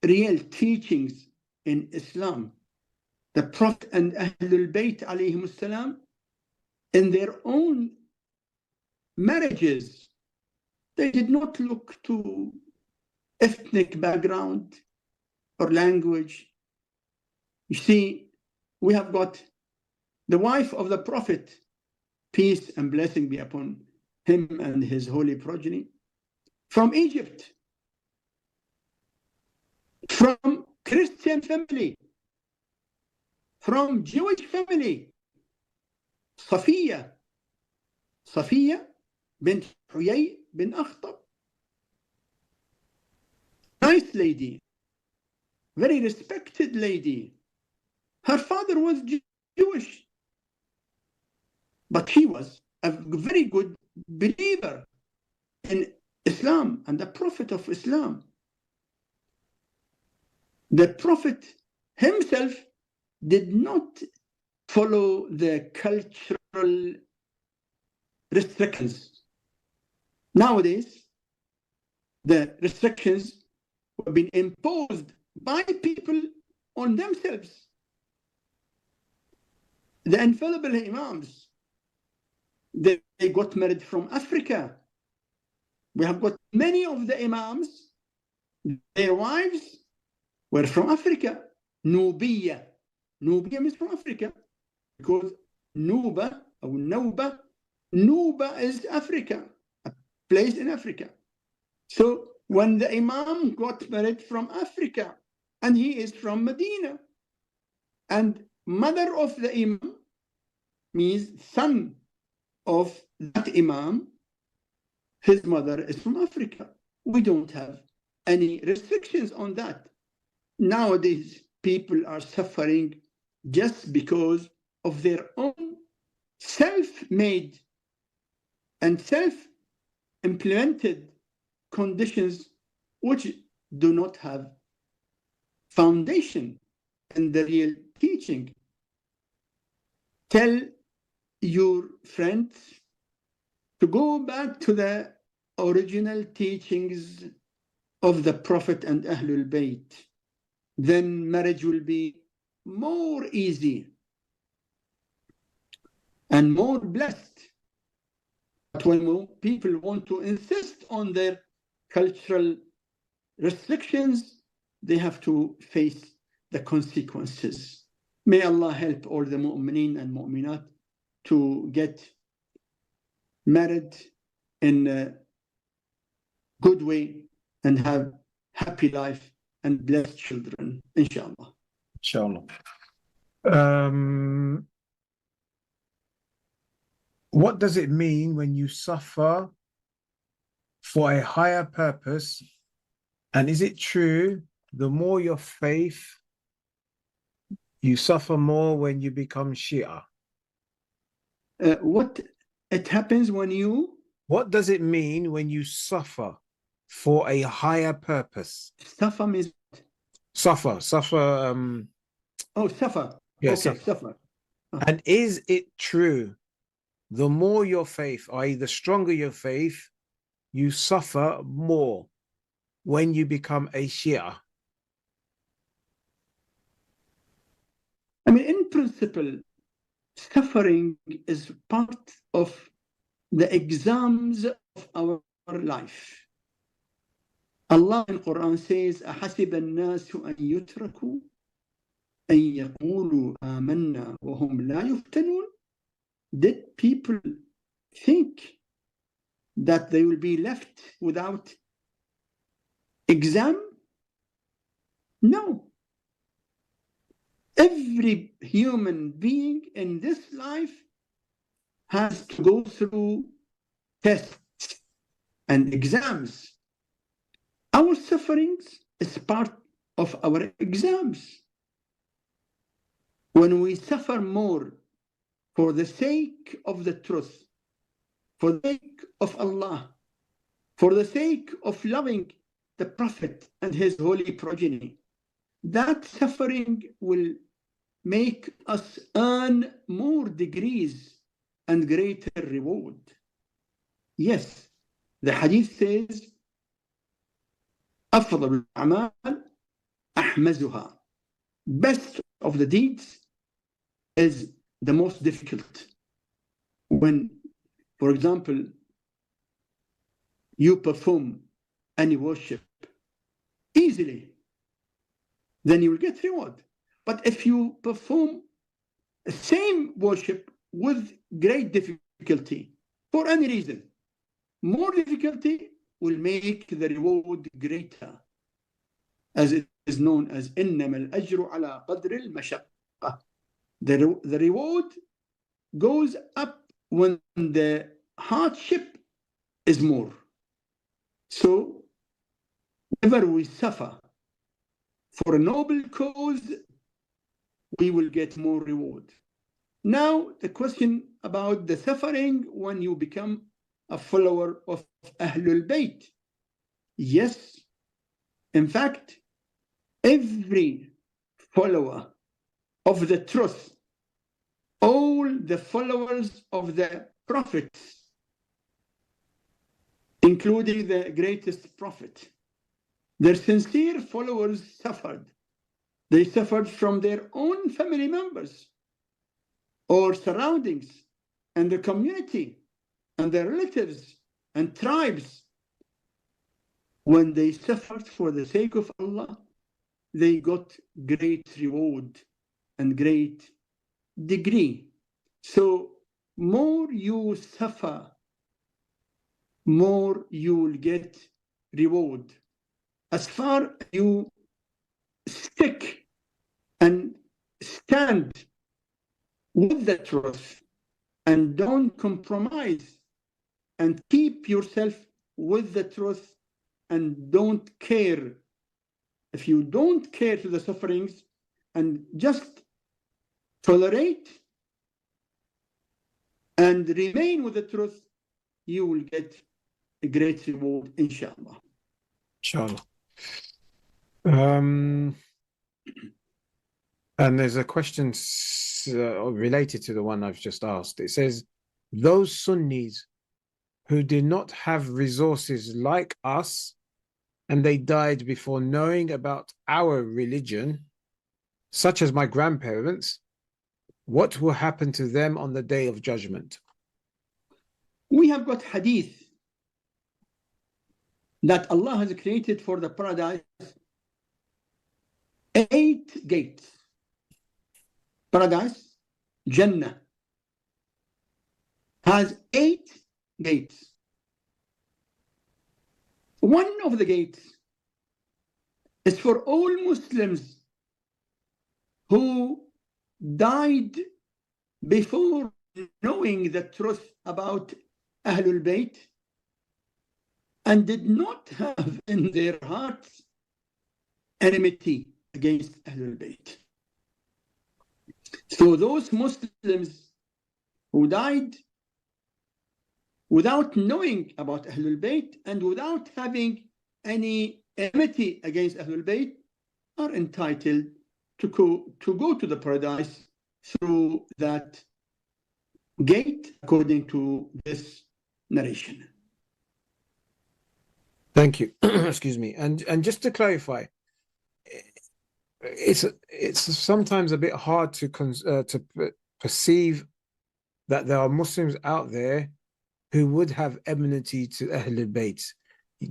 Speaker 4: real teachings in Islam. The Prophet and Ahlul Bayt alayhim salam, in their own marriages, they did not look to ethnic background or language. You see, we have got the wife of the Prophet, peace and blessing be upon him and his holy progeny, from Egypt, from Christian family, from Jewish family, Safiya bint Huyay bin Akhtab. nice lady, very respected lady. Her father was Jewish, but she was a very good believer in Islam and the Prophet of Islam. The Prophet himself did not follow the cultural restrictions. Nowadays, the restrictions have been imposed by people on themselves. The infallible Imams, they got married from Africa. We have got many of the Imams, their wives were from Africa. Nubiya. Nubiya means from Africa, because Nuba or Nuba, Nuba is Africa, a place in Africa. So when the Imam got married from Africa, and he is from Medina, and mother of the Imam means son of that Imam, his mother is from Africa. We don't have any restrictions on that. Nowadays, people are suffering just because of their own self-made and self-implemented conditions which do not have foundation in the real teaching. Tell your friends to go back to the original teachings of the Prophet and Ahlulbayt. Then marriage will be more easy and more blessed. But when people want to insist on their cultural restrictions, they have to face the consequences. May Allah help all the mu'mineen and mu'minat to get married in a good way and have happy life and blessed children, inshallah.
Speaker 3: Inshallah. What does it mean when you suffer for a higher purpose? And is it true, the more your faith, you suffer more when you become Shia?
Speaker 4: What it happens when you...
Speaker 3: What does it mean when you suffer for a higher purpose?
Speaker 4: Suffer means...
Speaker 3: Suffer.
Speaker 4: Oh, suffer.
Speaker 3: Yeah,
Speaker 4: okay, suffer.
Speaker 3: And is it true, the more your faith, i.e. the stronger your faith, you suffer more when you become a Shia?
Speaker 4: I mean, in principle, suffering is part of the exams of our life. Allah in Quran says, أَحَسِبَ النَّاسُ أَن يُتْرَكُوا أَن يَقُولُوا آمَنَّا وَهُمْ لَا يُفْتَنُونَ? Did people think that they will be left without exam? No. Every human being in this life has to go through tests and exams. Our sufferings is part of our exams. When we suffer more for the sake of the truth, for the sake of Allah, for the sake of loving the Prophet and his holy progeny, that suffering will make us earn more degrees and greater reward. Yes, the hadith says, أفضل الأعمال أحمزها. Best of the deeds is the most difficult. When, for example, you perform any worship easily, then you will get reward. But if you perform the same worship with great difficulty, for any reason, more difficulty will make the reward greater, as it is known as إنما الأجر على قدر المشقة. The reward goes up when the hardship is more. So whatever we suffer for a noble cause, we will get more reward. Now, the question about the suffering when you become a follower of Ahlulbayt. Yes, in fact, every follower of the truth, all the followers of the prophets, including the greatest prophet, their sincere followers suffered. They suffered from their own family members or surroundings and the community and their relatives and tribes. When they suffered for the sake of Allah, they got great reward and great degree. So more you suffer, more you will get reward. As far as you stick and stand with the truth and don't compromise and keep yourself with the truth and don't care. If you don't care to the sufferings and just tolerate and remain with the truth, you will get a great reward, inshallah.
Speaker 3: Inshallah. And there's a question related to the one I've just asked. It says, those Sunnis who did not have resources like us and they died before knowing about our religion, such as my grandparents, what will happen to them on the Day of Judgment?
Speaker 4: We have got hadith that Allah has created for the paradise 8 gates. Paradise, Jannah, has 8 gates. One of the gates is for all Muslims who died before knowing the truth about Ahlulbayt and did not have in their hearts enmity against Ahlulbayt. So those Muslims who died without knowing about Ahlul Bayt and without having any enmity against Ahlul Bayt are entitled to go to the paradise through that gate, according to this narration.
Speaker 3: Thank you. Excuse me. And just to clarify, it's sometimes a bit hard to perceive that there are Muslims out there who would have enmity to Ahlul Bayt.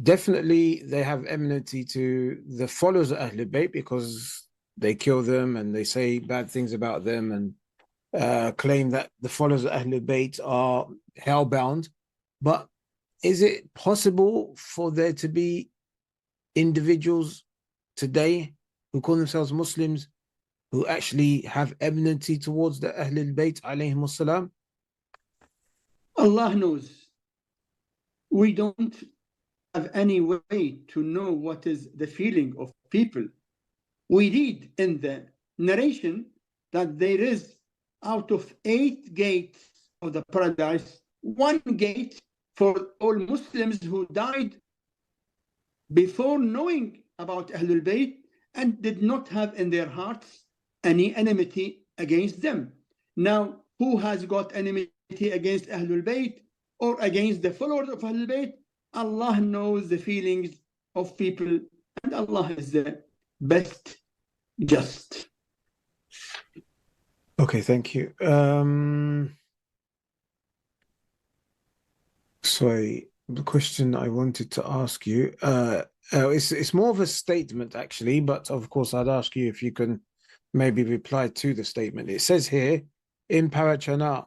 Speaker 3: Definitely, they have enmity to the followers of Ahlul Bayt because they kill them and they say bad things about them and claim that the followers of Ahlul Bayt are hellbound. But is it possible for there to be individuals today who call themselves Muslims who actually have enmity towards the Ahlul Bayt alayhimus salam?
Speaker 4: Allah knows. We don't have any way to know what is the feeling of people. We read in the narration that there is, out of 8 gates of the paradise, 1 gate for all Muslims who died before knowing about Ahlul Bayt and did not have in their hearts any enmity against them. Now, who has got enmity against Ahlul Bayt or against the followers of Ahlul Bayt? Allah knows the feelings of people, and Allah is the best just.
Speaker 3: Okay, thank you. Sorry, the question I wanted to ask you, it's more of a statement actually, but of course I'd ask you if you can maybe reply to the statement. It says here, in Parachana,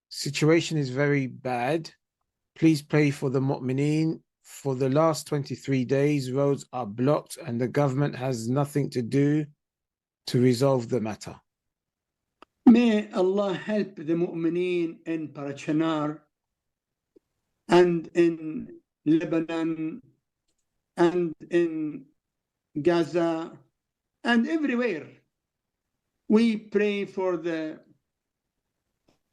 Speaker 3: situation is very bad. Please pray for the mu'mineen. For the last 23 days, roads are blocked and the government has nothing to do to resolve the matter.
Speaker 4: May Allah help the mu'mineen in Parachanar and in Lebanon and in Gaza, and everywhere. We pray for the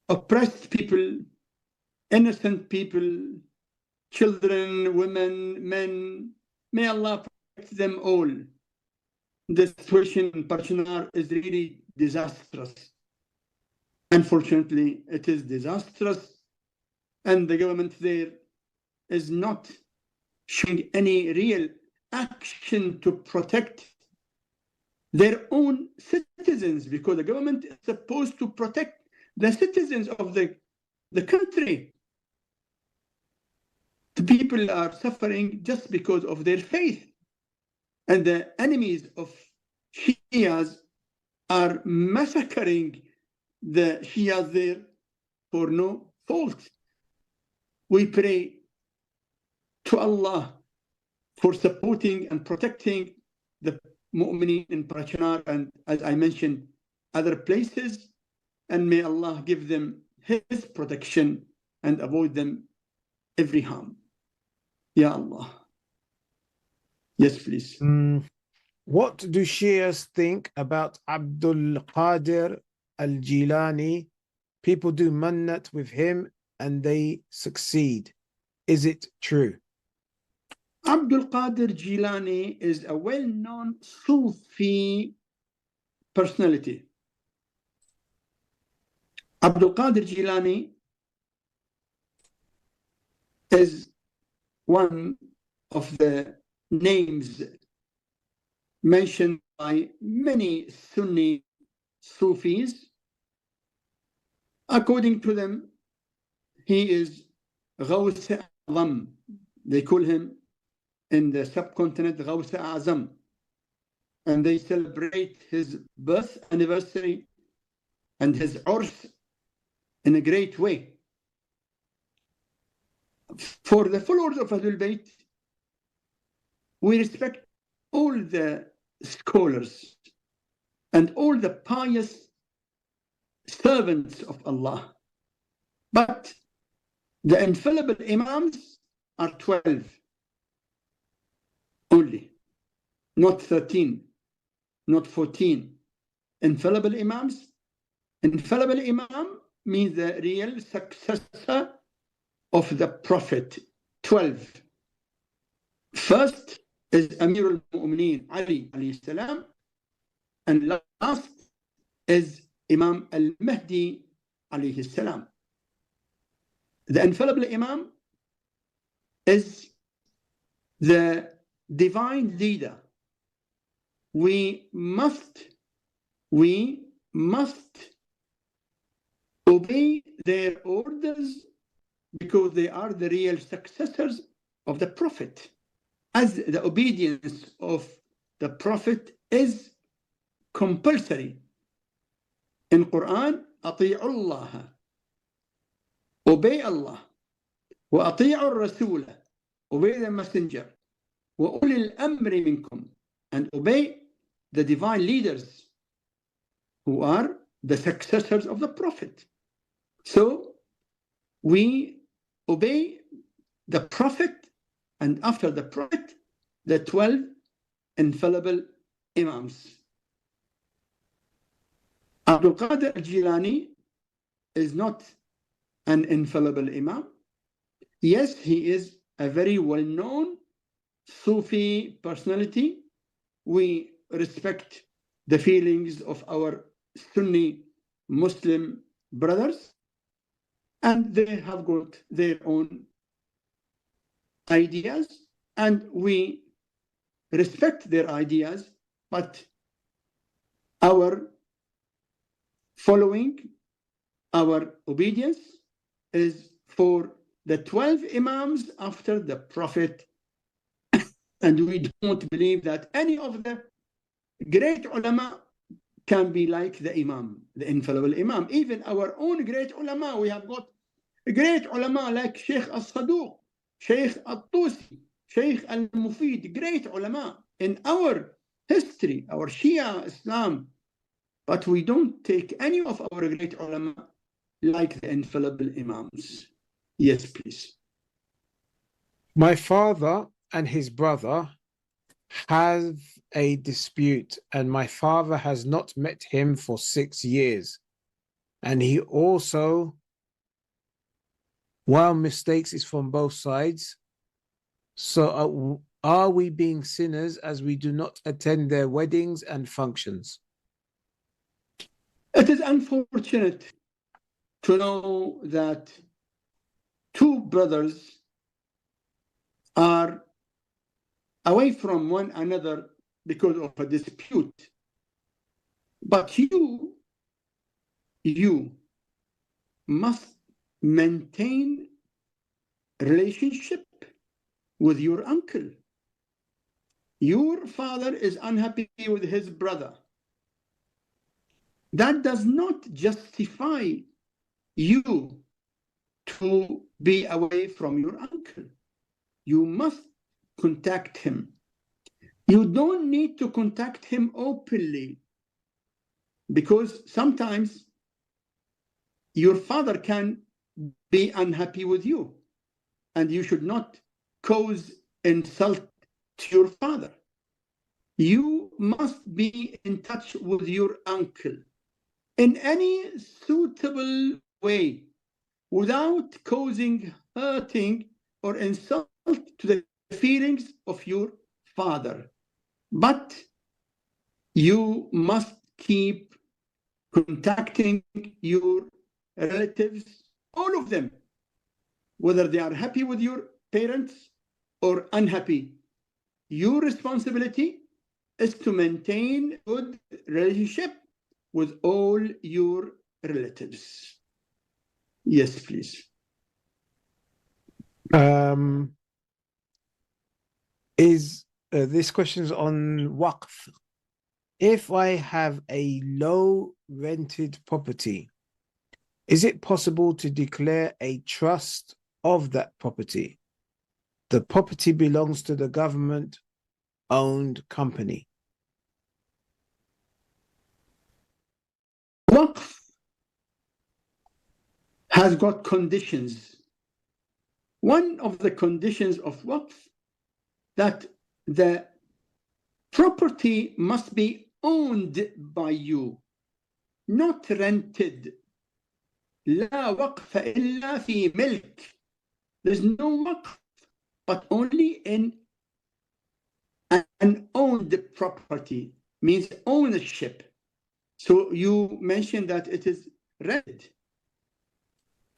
Speaker 4: oppressed people, innocent people, children, women, men. May Allah protect them all. The situation in Parchinar is really disastrous. Unfortunately, it is disastrous, and the government there is not showing any real action to protect their own citizens, because the government is supposed to protect the citizens of the country. The people are suffering just because of their faith, and the enemies of Shias are massacring the Shias there for no fault. We pray to Allah for supporting and protecting the mu'mineen in Parchinar and, as I mentioned, other places, and may Allah give them His protection and avoid them every harm. Ya Allah. Yes, please.
Speaker 3: What do Shias think about Abdul Qadir al-Jilani? People do mannat with him and they succeed. Is it true?
Speaker 4: Abdul Qadir Jilani is a well-known Sufi personality. Abdul Qadir Jilani is one of the names mentioned by many Sunni Sufis. According to them, he is Ghaus A'zam. They call him in the subcontinent Ghaus A'zam, and they celebrate his birth anniversary and his Urs in a great way. For the followers of Ahlulbayt, we respect all the scholars and all the pious servants of Allah, but the infallible Imams are 12 only, not 13, not 14. Infallible Imams. Infallible Imam means the real successor of the Prophet. 12. First is Amir al-Mu'mineen Ali alayhi salam, and last is Imam al-Mahdi alayhi salam. The infallible Imam is the divine leader. We must obey their orders because they are the real successors of the Prophet. As the obedience of the Prophet is compulsory. In Quran, أطيعوا الله, obey Allah, وأطيعوا الرسول, obey the messenger, وأولي الأمر منكم, and obey the divine leaders who are the successors of the Prophet. So we obey the Prophet, and after the Prophet, the 12 infallible Imams. Abdul Qadir al-Jilani is not an infallible Imam. Yes, he is a very well-known Sufi personality. We respect the feelings of our Sunni Muslim brothers, and they have got their own ideas, and we respect their ideas, but our following, our obedience is for the 12 Imams after the Prophet, and we don't believe that any of the great ulama can be like the Imam, the infallible Imam. Even our own great ulama, we have got great ulama like Sheikh al-Saduq, Sheikh al-Tusi, Sheikh al-Mufid, great ulama in our history, our Shia Islam. But we don't take any of our great ulama like the infallible Imams. Yes, please.
Speaker 3: My father and his brother have a dispute, and my father has not met him for 6 years. And he also, while mistakes is from both sides, so are we being sinners as we do not attend their weddings and functions?
Speaker 4: It is unfortunate to know that two brothers are away from one another because of a dispute. But you must maintain relationship with your uncle. Your father is unhappy with his brother. That does not justify you to be away from your uncle. You must contact him. You don't need to contact him openly, because sometimes your father can be unhappy with you, and you should not cause insult to your father. You must be in touch with your uncle in any suitable way without causing hurting or insult to the feelings of your father. But you must keep contacting your relatives, all of them, whether they are happy with your parents or unhappy. Your responsibility is to maintain good relationship with all your relatives. Yes, please.
Speaker 3: This question's on waqf. If I have a low rented property, is it possible to declare a trust of that property? The property belongs to the government-owned company.
Speaker 4: Waqf has got conditions. One of the conditions of waqf that the property must be owned by you, not rented. لا وقف إلا في ملك. There's no waqf, but only in an owned property, means ownership. So you mentioned that it is rented,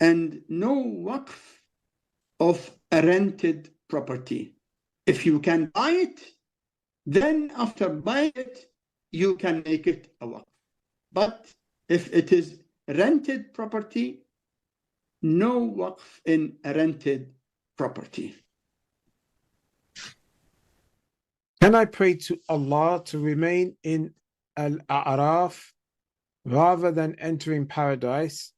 Speaker 4: and no waqf of a rented property. If you can buy it, then after buying it, you can make it a waqf. But if it is rented property, no waqf in a rented property.
Speaker 3: Can I pray to Allah to remain in Al-A'raf rather than entering paradise,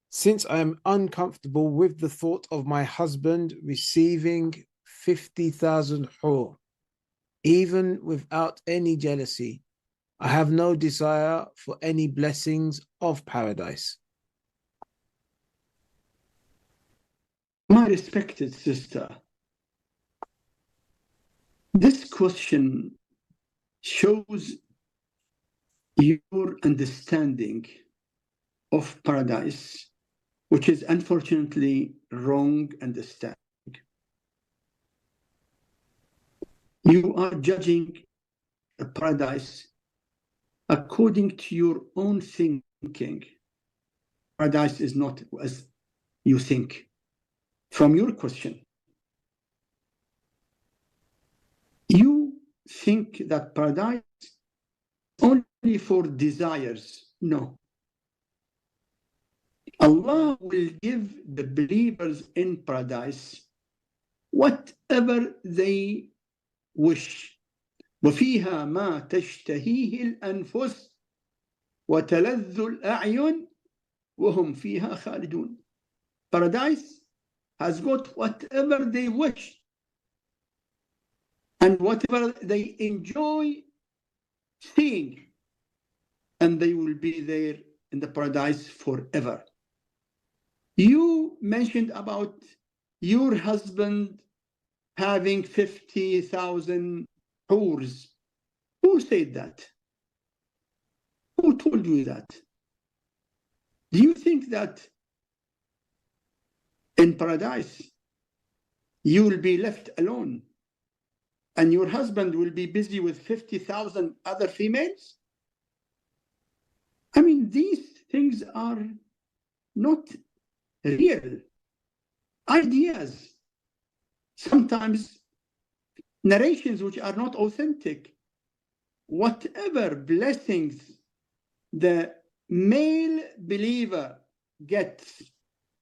Speaker 3: since I am uncomfortable with the thought of my husband receiving 50,000 hur, even without any jealousy? I have no desire for any blessings of paradise.
Speaker 4: My respected sister, this question shows your understanding of paradise, which is unfortunately wrong understanding. You are judging a paradise according to your own thinking. Paradise is not as you think. From your question, you think that paradise is only for desires. No. Allah will give the believers in paradise whatever they wish. وفيها ما تشتهيه الأنفس وتلذ الأعين وهم فيها خالدون. Paradise has got whatever they wish and whatever they enjoy seeing, and they will be there in the paradise forever. You mentioned about your husband having 50,000 hurs. Who said that? Who told you that? Do you think that in paradise you will be left alone and your husband will be busy with 50,000 other females? I mean, these things are not real ideas. Sometimes narrations which are not authentic. Whatever blessings the male believer gets,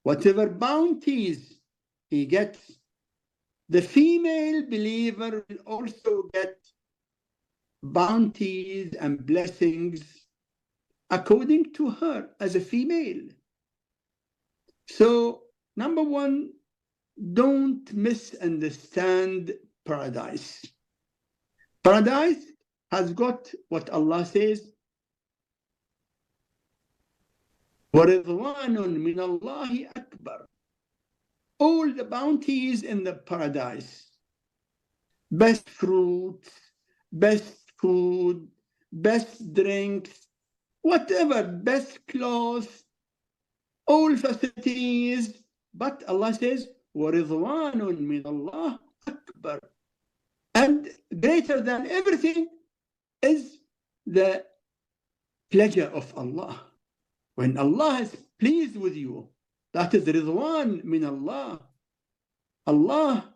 Speaker 4: whatever bounties he gets, the female believer will also get bounties and blessings according to her as a female. So, number one, don't misunderstand paradise. Paradise has got what Allah says, وَرِضْوَانٌ مِّنَ اللَّهِ أَكْبَرُ. All the bounties in the paradise, best fruits, best food, best drinks, whatever, best clothes, all facilities. But Allah says, وَرِضْوَانٌ مِّنَ اللَّهِ أَكْبَرُ. And greater than everything is the pleasure of Allah. When Allah is pleased with you, that is Ridwan min Allah. Allah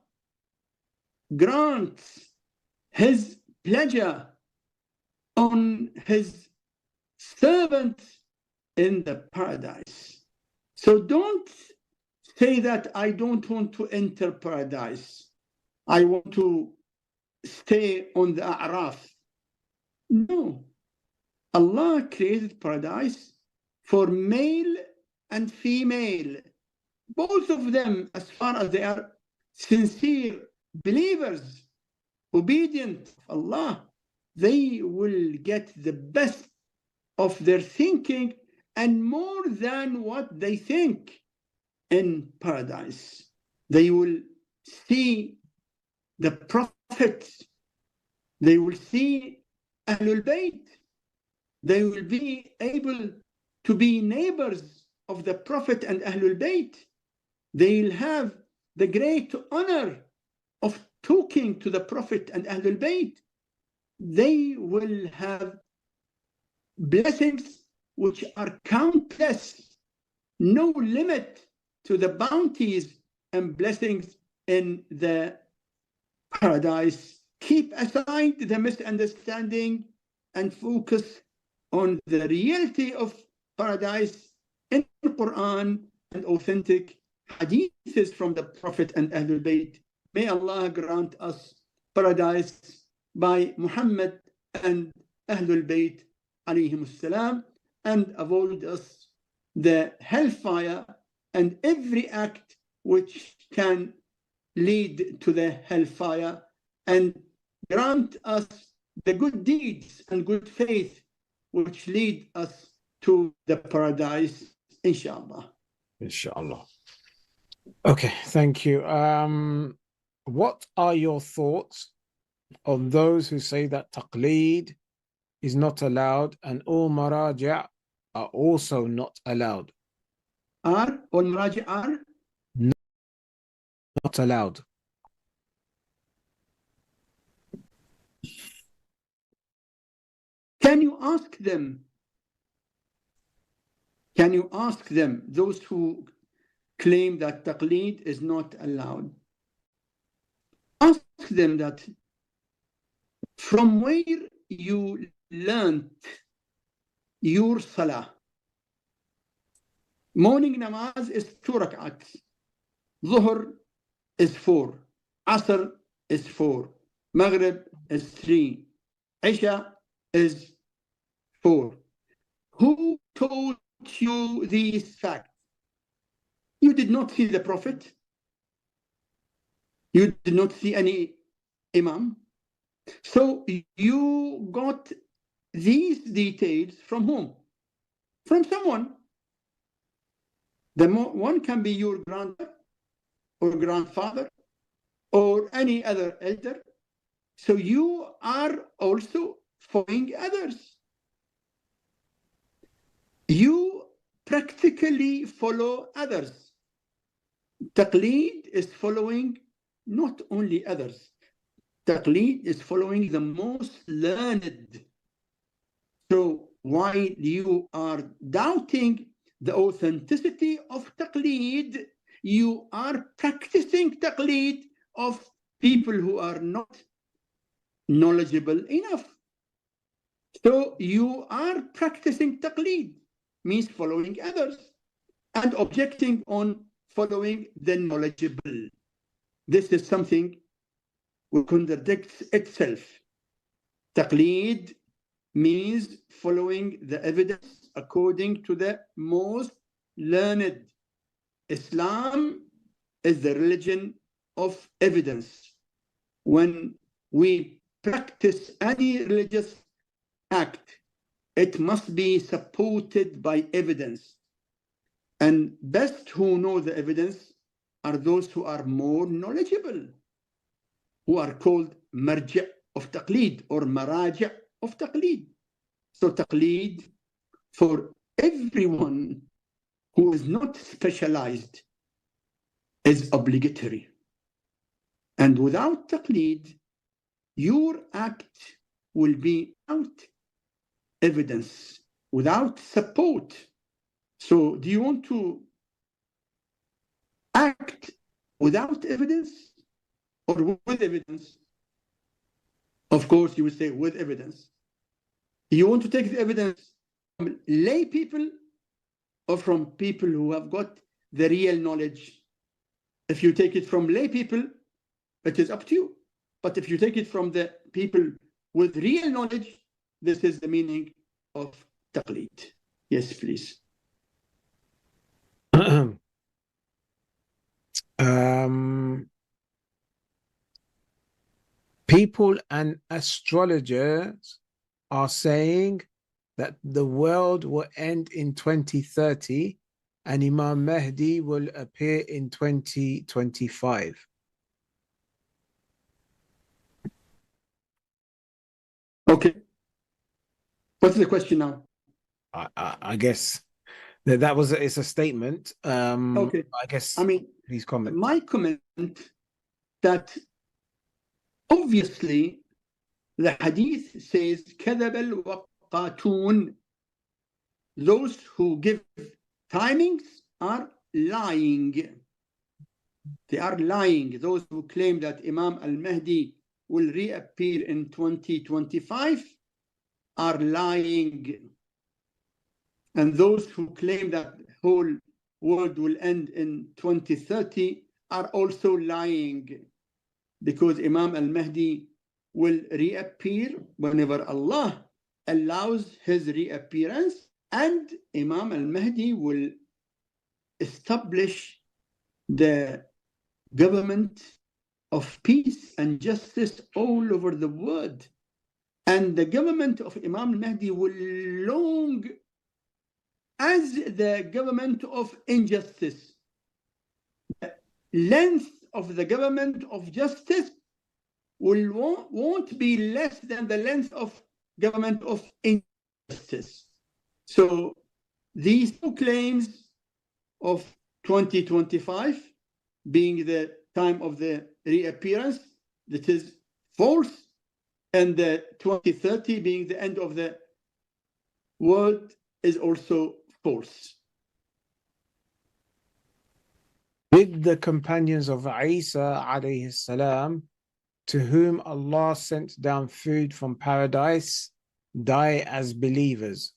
Speaker 4: grants His pleasure on His servants in the paradise. So don't say that I don't want to enter paradise. I want to stay on the A'raf. No. Allah created paradise for male and female, both of them, as far as they are sincere believers, obedient to Allah, they will get the best of their thinking and more than what they think in paradise. They will see the prophets, they will see Ahlulbayt, they will be able to be neighbors of the Prophet and Ahlulbayt. They'll have the great honor of talking to the Prophet and Ahlulbayt. They will have blessings which are countless, no limit to the bounties and blessings in the paradise. Keep aside the misunderstanding and focus on the reality of paradise in the Quran and authentic hadiths from the Prophet and Ahlul Bayt. May Allah grant us paradise by Muhammad and Ahlul Bayt alayhim salam, and avoid us the hellfire and every act which can lead to the hellfire, and grant us the good deeds and good faith which lead us to the paradise, inshallah.
Speaker 3: Inshallah. Okay, thank you. What are your thoughts on those who say that taqleed is not allowed and all maraja' are also not allowed?
Speaker 4: All maraja' are
Speaker 3: not allowed.
Speaker 4: Can you ask them? Can you ask them, those who claim that taqleed is not allowed? Ask them that from where you learned your salah. Morning namaz is 2 rak'ats. Dhuhr is 4. Asr is 4. Maghrib is 3. Isha is 4. Who told you these facts? You did not see the Prophet. You did not see any Imam. So you got these details from whom? From someone. One can be your grandmother or grandfather or any other elder. So you are also following others. You practically follow others. Taqleed is following not only others. Taqleed is following the most learned. So while you are doubting the authenticity of taqleed, you are practicing taqleed of people who are not knowledgeable enough. So you are practicing taqleed, means following others, and objecting on following the knowledgeable. This is something which contradicts itself. Taqleed means following the evidence according to the most learned. Islam is the religion of evidence. When we practice any religious act, it must be supported by evidence. And best who know the evidence are those who are more knowledgeable, who are called marja' of taqleed or maraja' of taqleed. So taqleed for everyone who is not specialized is obligatory. And without taqleed, your act will be without evidence, without support. So do you want to act without evidence or with evidence? Of course, you would say with evidence. You want to take the evidence from lay people or from people who have got the real knowledge? If you take it from lay people, it is up to you. But if you take it from the people with real knowledge, this is the meaning of taqleed. Yes, please.
Speaker 3: People and astrologers are saying that the world will end in 2030 and Imam Mahdi will appear in 2025.
Speaker 4: Okay. What's the question now?
Speaker 3: I guess that was it's a statement.
Speaker 4: Okay.
Speaker 3: I guess.
Speaker 4: I mean,
Speaker 3: please comment.
Speaker 4: My comment that obviously the hadith says كذب الوقاتون. Those who give timings are lying. They are lying. Those who claim that Imam al-Mahdi will reappear in 2025 are lying. And those who claim that the whole world will end in 2030 are also lying, because Imam al-Mahdi will reappear whenever Allah allows his reappearance, and Imam al-Mahdi will establish the government of peace and justice all over the world. And the government of Imam al-Mahdi will long as the government of injustice. The length of the government of justice won't be less than the length of government of injustice. So these two claims of 2025 being the time of the reappearance, that is false, and the 2030 being the end of the world is also false.
Speaker 3: Did the companions of Isa alayhi salam, to whom Allah sent down food from paradise, die as believers?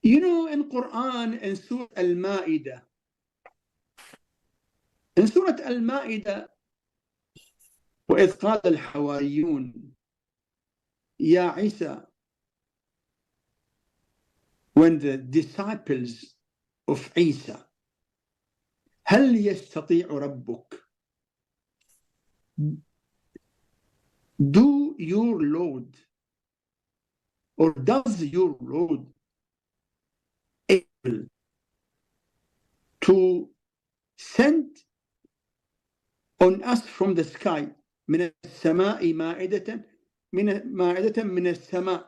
Speaker 4: You know, in Quran, in Surah Al-Ma'idah, in Surah Al-Ma'idah, وَإِذْ قَالَ الْحَوَارِيُّونَ يَا عِيسَى, when the disciples of Isa, هل يستطيع ربك, do your Lord, or does your Lord able to send on us from the sky من السماء مائدة, مائدة من السماء,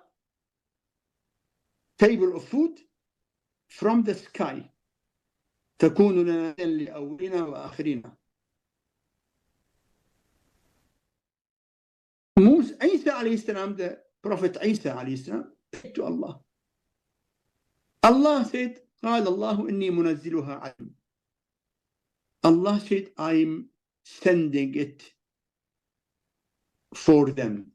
Speaker 4: table of food from the sky, تكون لنا لأولنا وآخرنا. Isa alayhi salam, the Prophet Isa alayhi salam, prayed to Allah. Allah said, قال الله إني منزلها عليكم. Allah said, I'm sending it for them.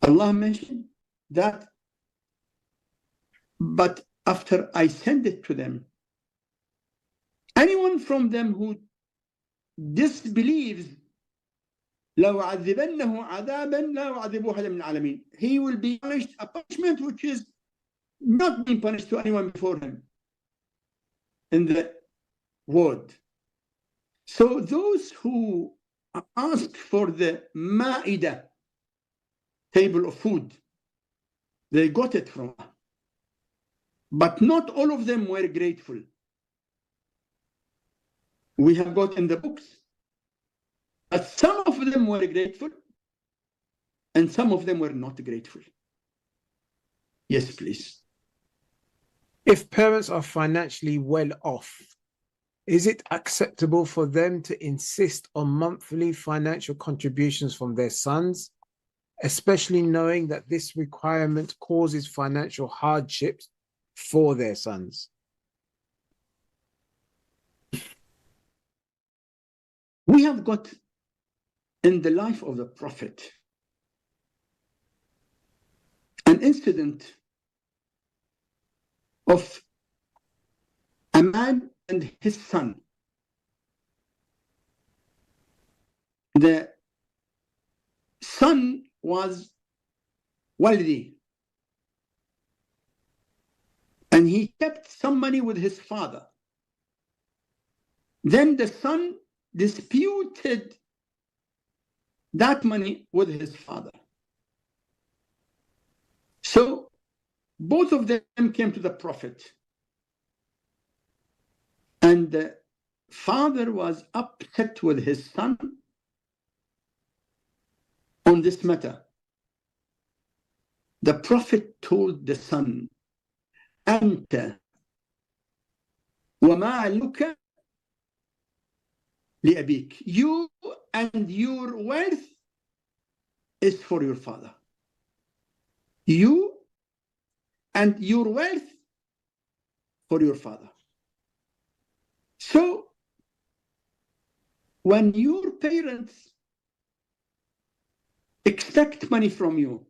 Speaker 4: Allah mentioned that, but after I send it to them, anyone from them who disbelieves, لو عذبنه عذابا لا أعذبه أحدا من العالمين, he will be punished a punishment which is not being punished to anyone before him in the world. So those who ask for the Ma'idah, table of food, they got it from Allah. But not all of them were grateful. We have got in the books that some of them were grateful and some of them were not grateful. Yes, please.
Speaker 3: If parents are financially well off, is it acceptable for them to insist on monthly financial contributions from their sons, especially knowing that this requirement causes financial hardships for their sons?
Speaker 4: We have got in the life of the Prophet an incident of a man and his son. The son was wealthy and he kept some money with his father. Then the son disputed that money with his father. So both of them came to the Prophet, and the father was upset with his son on this matter. The Prophet told the son, أنت ومالك لأبيك. You and your wealth is for your father. You and your wealth for your father. So when your parents expect money from you,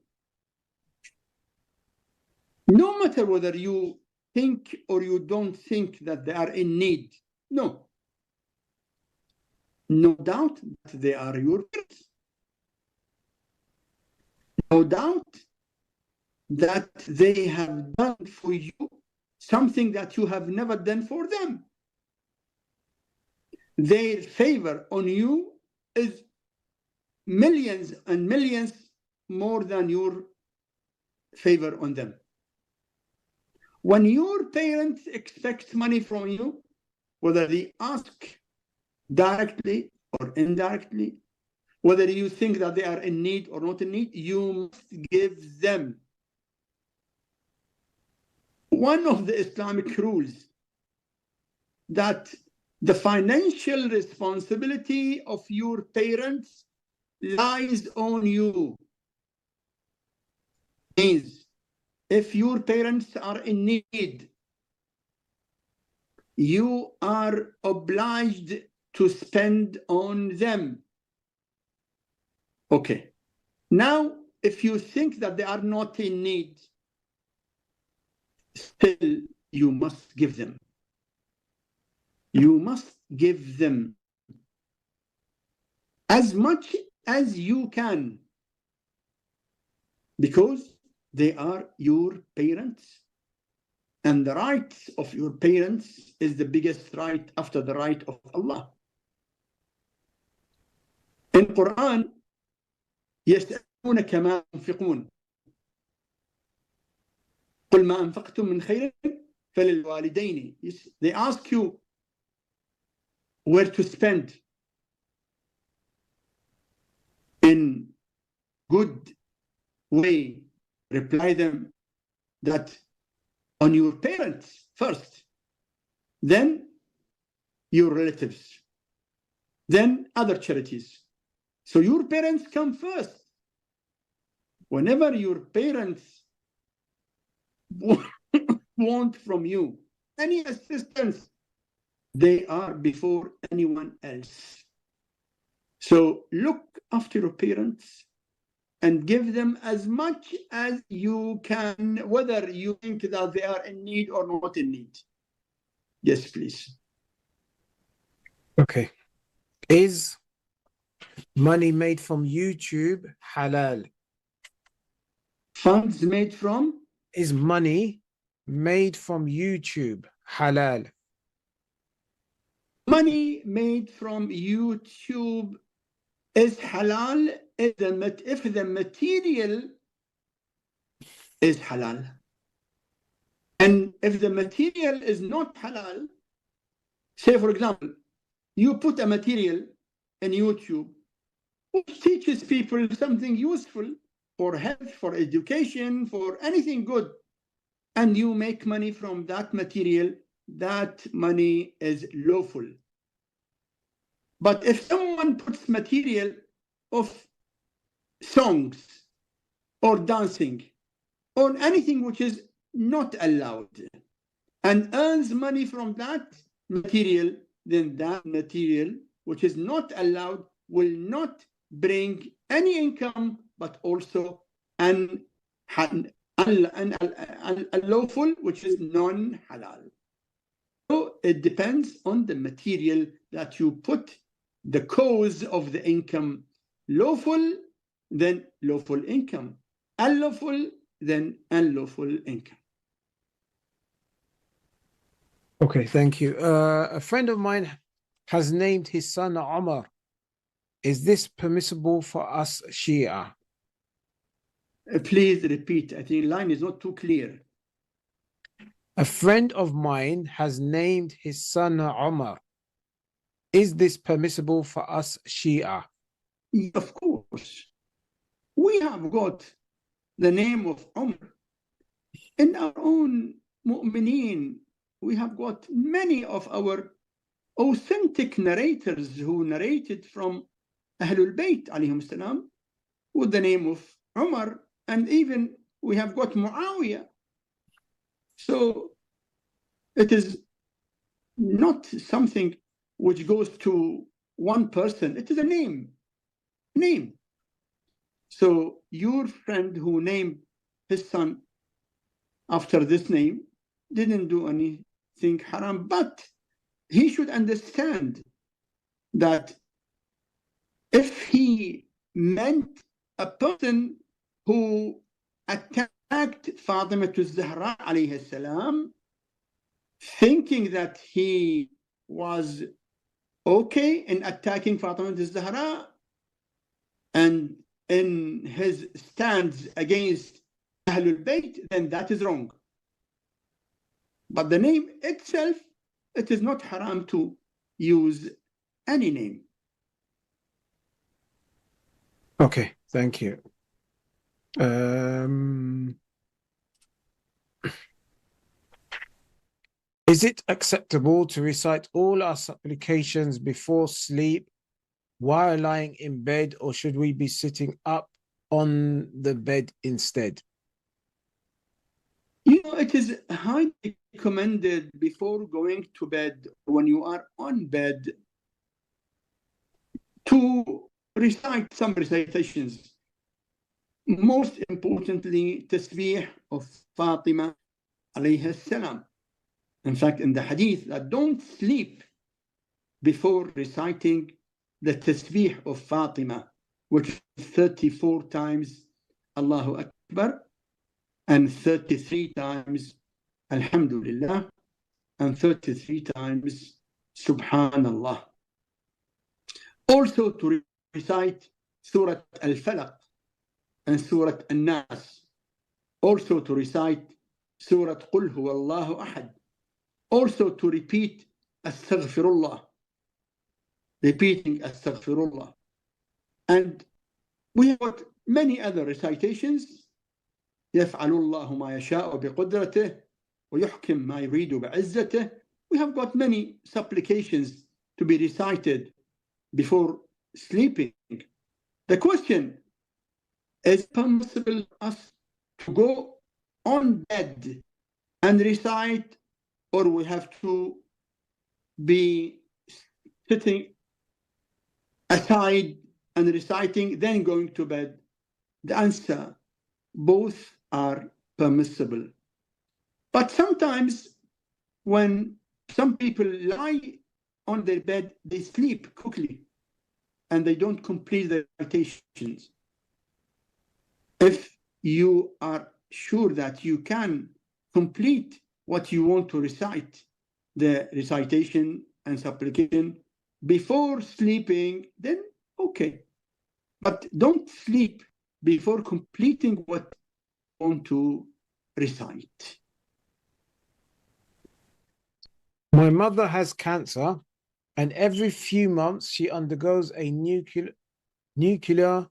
Speaker 4: no matter whether you think or you don't think that they are in need, no doubt that they are your parents. No doubt that they have done for you something that you have never done for them. Their favor on you is millions and millions more than your favor on them. When your parents expect money from you, whether they ask directly or indirectly, whether you think that they are in need or not in need, you must give them. One of the Islamic rules that the financial responsibility of your parents lies on you. Means if your parents are in need, you are obliged to spend on them. Okay. Now, if you think that they are not in need, still you must give them. You must give them as much as you can, because they are your parents, and the rights of your parents is the biggest right after the right of Allah. In Quran, يسألونك ما ينفقون قل ما أنفقتم من خير فللوالدين. They ask you where to spend in good way, reply them that on your parents first, then your relatives, then other charities. So your parents come first. Whenever your parents want from you any assistance, they are before anyone else. So look after your parents and give them as much as you can, whether you think that they are in need or not in need. Yes, please.
Speaker 3: Okay. Is money made from YouTube halal?
Speaker 4: Funds made from?
Speaker 3: Is money made from YouTube halal?
Speaker 4: Money made from YouTube is halal if the material is halal. And if the material is not halal, say for example, you put a material in YouTube which teaches people something useful for health, for education, for anything good, and you make money from that material, that money is lawful. But if someone puts material of songs or dancing or anything which is not allowed and earns money from that material, then that material which is not allowed will not bring any income, but also an unlawful, which is non-halal. So it depends on the material that you put the cause of the income. Lawful, then lawful income. Unlawful, then unlawful income.
Speaker 3: Okay, thank you. A friend of mine has named his son Omar. Is this permissible for us Shia?
Speaker 4: Please repeat. I think the line is not too clear.
Speaker 3: A friend of mine has named his son Omar. Is this permissible for us Shia?
Speaker 4: Of course. We have got the name of Umar. In our own mu'mineen, we have got many of our authentic narrators who narrated from Ahlulbayt alayhim salam with the name of Umar, and even we have got Muawiyah. So it is not something which goes to one person. It is a name. So your friend who named his son after this name didn't do anything haram, but he should understand that if he meant a person who attacked Fatima Zahra alayhi salam, thinking that he was okay in attacking Fatima Zahra and in his stands against Ahlul Bayt, then that is wrong. But the name itself, it is not haram to use any name.
Speaker 3: Okay, thank you. Is it acceptable to recite all our supplications before sleep while lying in bed, or should we be sitting up on the bed instead?
Speaker 4: You know, it is highly recommended before going to bed, when you are on bed, to recite some recitations. Most importantly, tasbih of Fatima alayhi salam. In fact, in the hadith, that don't sleep before reciting the tasbih of Fatima, which is 34 times Allahu Akbar, and 33 times Alhamdulillah, and 33 times Subhanallah. Also to recite Surah Al-Falaq and Surah Al-Nas. Also to recite Surah Qul Huwa Allahu Ahad. Also to repeat Astaghfirullah. Repeating Astaghfirullah. And we have got many other recitations. يفعل الله ما يشاء بقدرته ويحكم ما يريد بعزته. We have got many supplications to be recited before sleeping. The question is, permissible for us to go on bed and recite, or we have to be sitting aside and reciting, then going to bed? The answer, both are permissible. But sometimes when some people lie on their bed, they sleep quickly and they don't complete the recitations. If you are sure that you can complete what you want to recite, the recitation and supplication, before sleeping, then okay. But don't sleep before completing what you want to recite.
Speaker 3: My mother has cancer, and every few months she undergoes a nuclear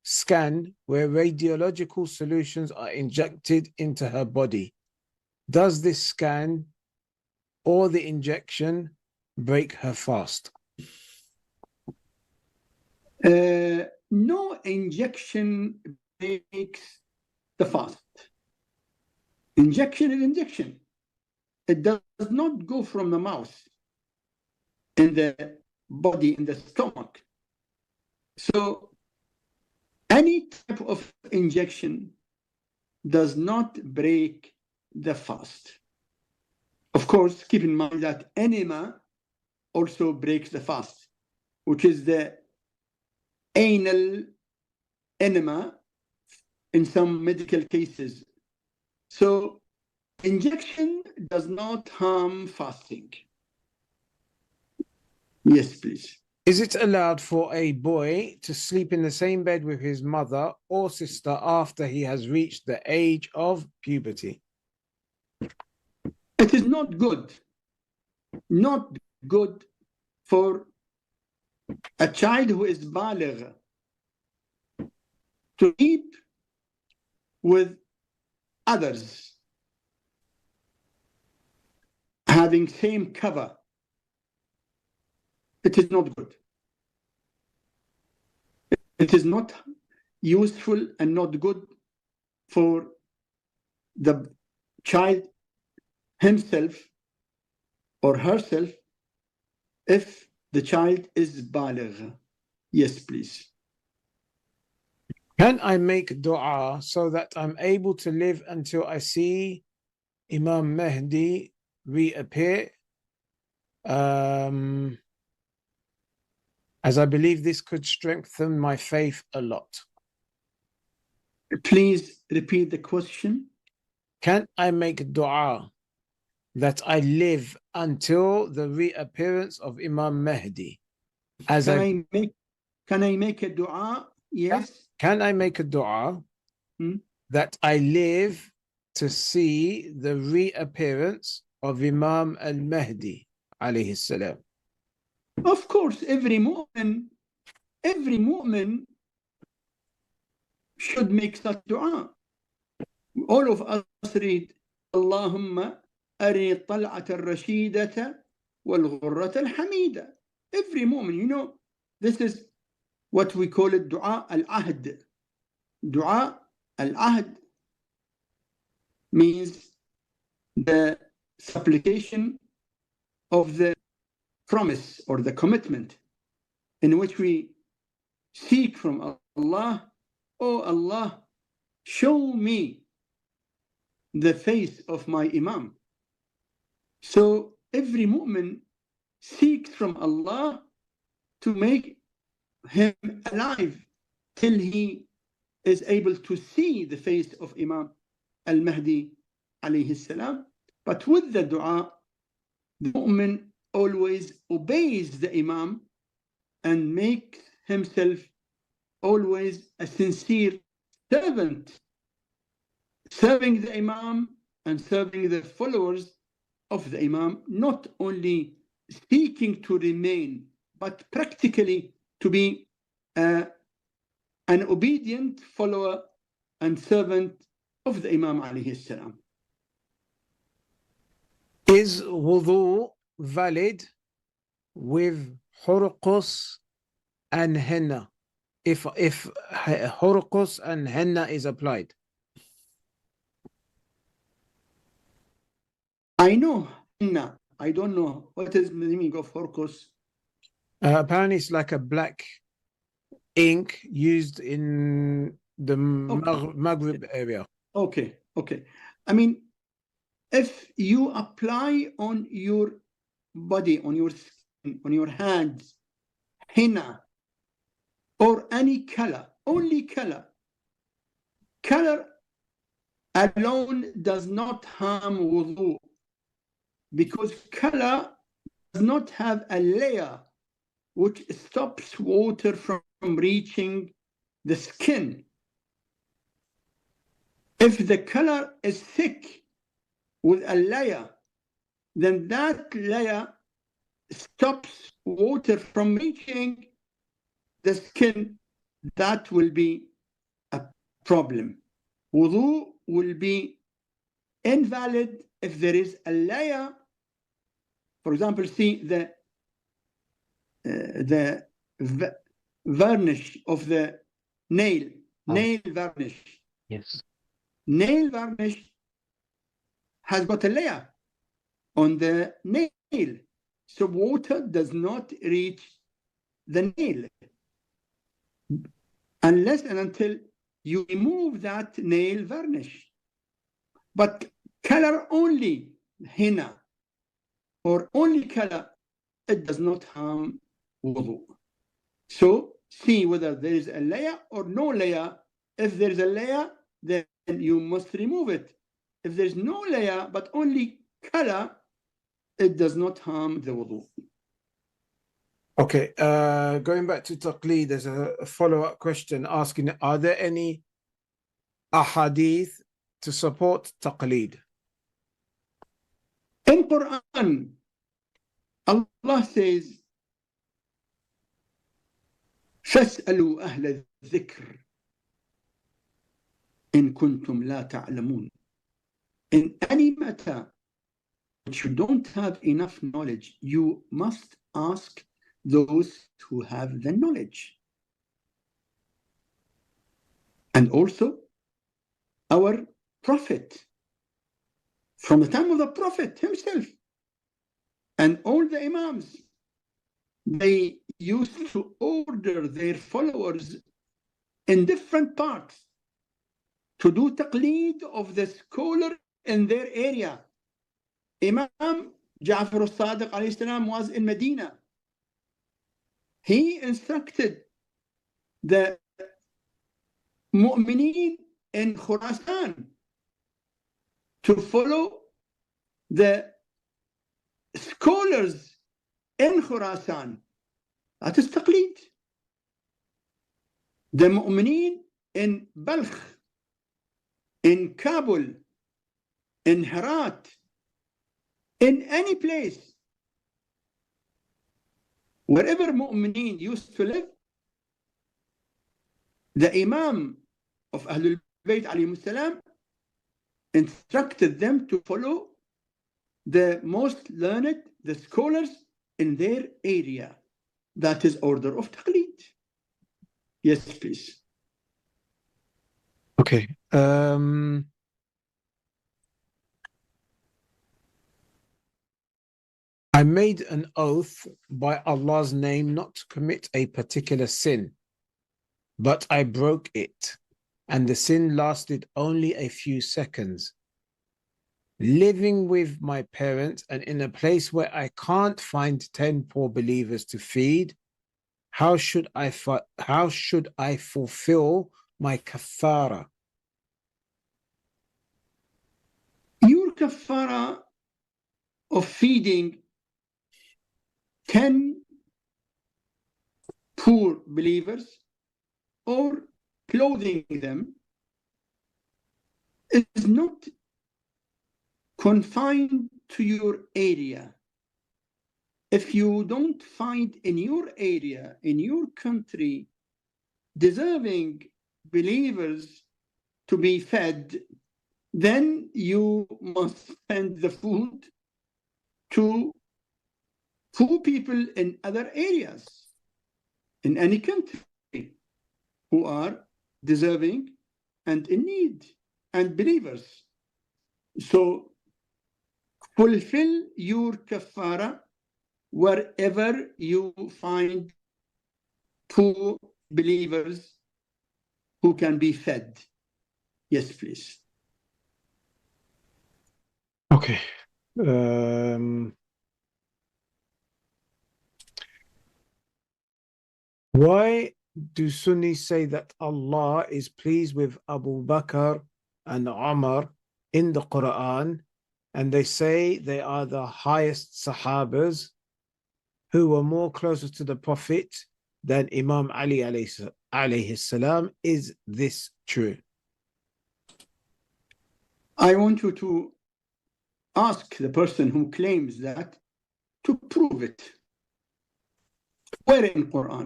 Speaker 3: scan where radiological solutions are injected into her body. Does this scan or the injection break her fast?
Speaker 4: No injection breaks the fast. Injection is injection. It does not go from the mouth in the body, in the stomach. So any type of injection does not break the fast. Of course, keep in mind that enema also breaks the fast, which is the anal enema in some medical cases. So injection does not harm fasting. Yes, please.
Speaker 3: Is it allowed for a boy to sleep in the same bed with his mother or sister after he has reached the age of puberty?
Speaker 4: It is not good. Not good for a child who is baligh to sleep with others having same cover. It is not good. It is not useful and not good for the child himself or herself if the child is baligh. Yes, please.
Speaker 3: Can I make dua so that I'm able to live until I see Imam Mahdi reappear? As I believe this could strengthen my faith a lot.
Speaker 4: Please repeat the question.
Speaker 3: Can I make dua that I live until the reappearance of Imam Mahdi?
Speaker 4: Can I make a dua? Yes.
Speaker 3: Can I make a dua that I live to see the reappearance of Imam al-Mahdi alayhi salam?
Speaker 4: Of course, every mu'min should make such dua. All of us read, Allahumma ari tal'at al-rashidata wal-ghurrat al-hamida. Every mu'min, you know, this is what we call it dua al-ahd. Dua al-ahd means the supplication of the promise or the commitment in which we seek from Allah, oh Allah, show me the face of my Imam. So every mu'min seeks from Allah to make him alive till he is able to see the face of Imam al-Mahdi alayhi salam. But with the dua, the mu'min always obeys the Imam and makes himself always a sincere servant, serving the Imam and serving the followers of the Imam, not only seeking to remain, but practically to be a an obedient follower and servant of the Imam alayhi salam.
Speaker 3: Is wudhu valid with hurqus and henna? If hurqus and henna is applied?
Speaker 4: I know henna. I don't know what is the meaning of hurqus.
Speaker 3: Apparently it's like a black ink used in the Maghrib area.
Speaker 4: Okay. I mean, if you apply on your body, on your skin, on your hands, henna, or any color, only color alone does not harm wudhu, because color does not have a layer which stops water from reaching the skin. If the color is thick with a layer, then that layer stops water from reaching the skin. That will be a problem. Wudu will be invalid if there is a layer. For example, see the varnish of the nail varnish.
Speaker 3: Yes.
Speaker 4: Nail varnish has got a layer on the nail, so water does not reach the nail unless and until you remove that nail varnish. But color only, henna, or only color, it does not harm wudu. So see whether there is a layer or no layer. If there is a layer, then you must remove it. If there's no layer but only color, it does not harm the wudu.
Speaker 3: Okay, going back to taqleed, there's a follow-up question asking, are there any ahadith to support taqleed?
Speaker 4: In Quran, Allah says, فَاسْأَلُوا أَهْلَ الذِّكْرِ إِن كُنتُمْ لَا تَعْلَمُونَ. In any matter which you don't have enough knowledge, you must ask those who have the knowledge. And also our Prophet, from the time of the Prophet himself and all the Imams, they used to order their followers in different parts to do taqleed of the scholar in their area. Imam Ja'far al-Sadiq alayhi salam was in Medina. He instructed the mu'mineen in Khurasan to follow the scholars in Khurasan. That is taqleed. The mu'mineen in Balkh, in Kabul, in Herat, in any place, wherever mu'mineen used to live, the Imam of Ahlulbayt alayhi salam instructed them to follow the most learned, the scholars in their area. That is order of taqleed. Yes, please.
Speaker 3: Okay. I made an oath by Allah's name not to commit a particular sin, but I broke it, and the sin lasted only a few seconds. Living with my parents and in a place where I can't find 10 poor believers to feed, how should I fulfill my kaffara?
Speaker 4: Your kaffara of feeding 10 poor believers or clothing them is not confined to your area. If you don't find in your area, in your country, deserving believers to be fed, then you must send the food to poor people in other areas, in any country, who are deserving and in need, and believers. So fulfill your kafara wherever you find poor believers who can be fed. Yes, please.
Speaker 3: Okay. Why do Sunnis say that Allah is pleased with Abu Bakr and Umar in the Quran, and they say they are the highest Sahabas who were more closer to the Prophet than Imam Ali alayhi salam? Is this true?
Speaker 4: I want you to ask the person who claims that to prove it. Where in Quran?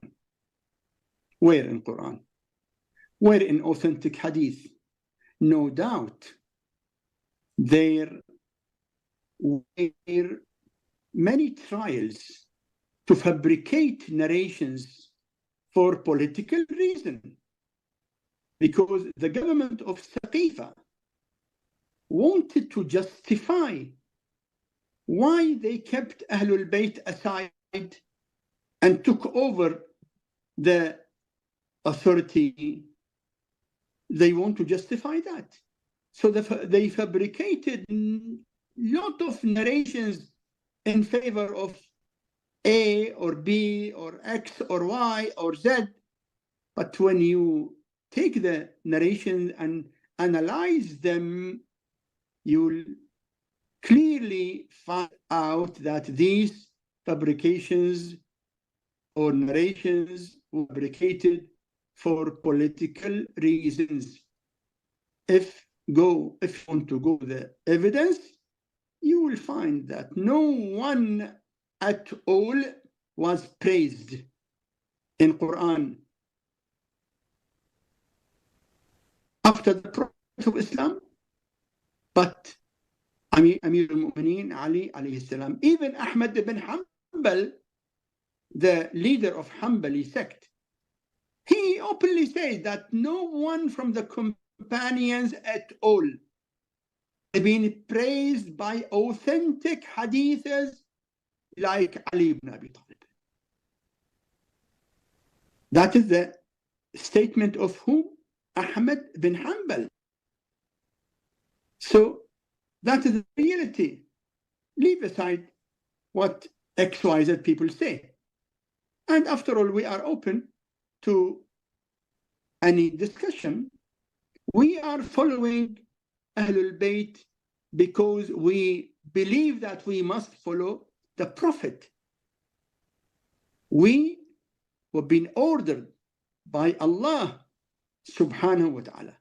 Speaker 4: Where in Quran? Where in authentic hadith? No doubt there were many trials to fabricate narrations for political reason, because the government of Saqifa wanted to justify why they kept Ahlulbayt aside and took over the authority. They want to justify that. So they fabricated a lot of narrations in favor of A or B or X or Y or Z. But when you take the narration and analyze them, you'll clearly find out that these fabrications or narrations were fabricated for political reasons. If you want to go the evidence, you will find that no one at all was praised in Quran after the Prophet of Islam, but Amir al-Mu'mineen Ali alayhi salam. Even Ahmad ibn Hanbal, the leader of Hanbali sect, he openly said that no one from the companions at all have been praised by authentic hadiths like Ali ibn Abi Talib. That is the statement of whom? Ahmad bin Hanbal. So that is the reality. Leave aside what XYZ people say. And after all, we are open to any discussion. We are following Ahlul Bayt because we believe that we must follow the Prophet. We have been ordered by Allah subhanahu wa ta'ala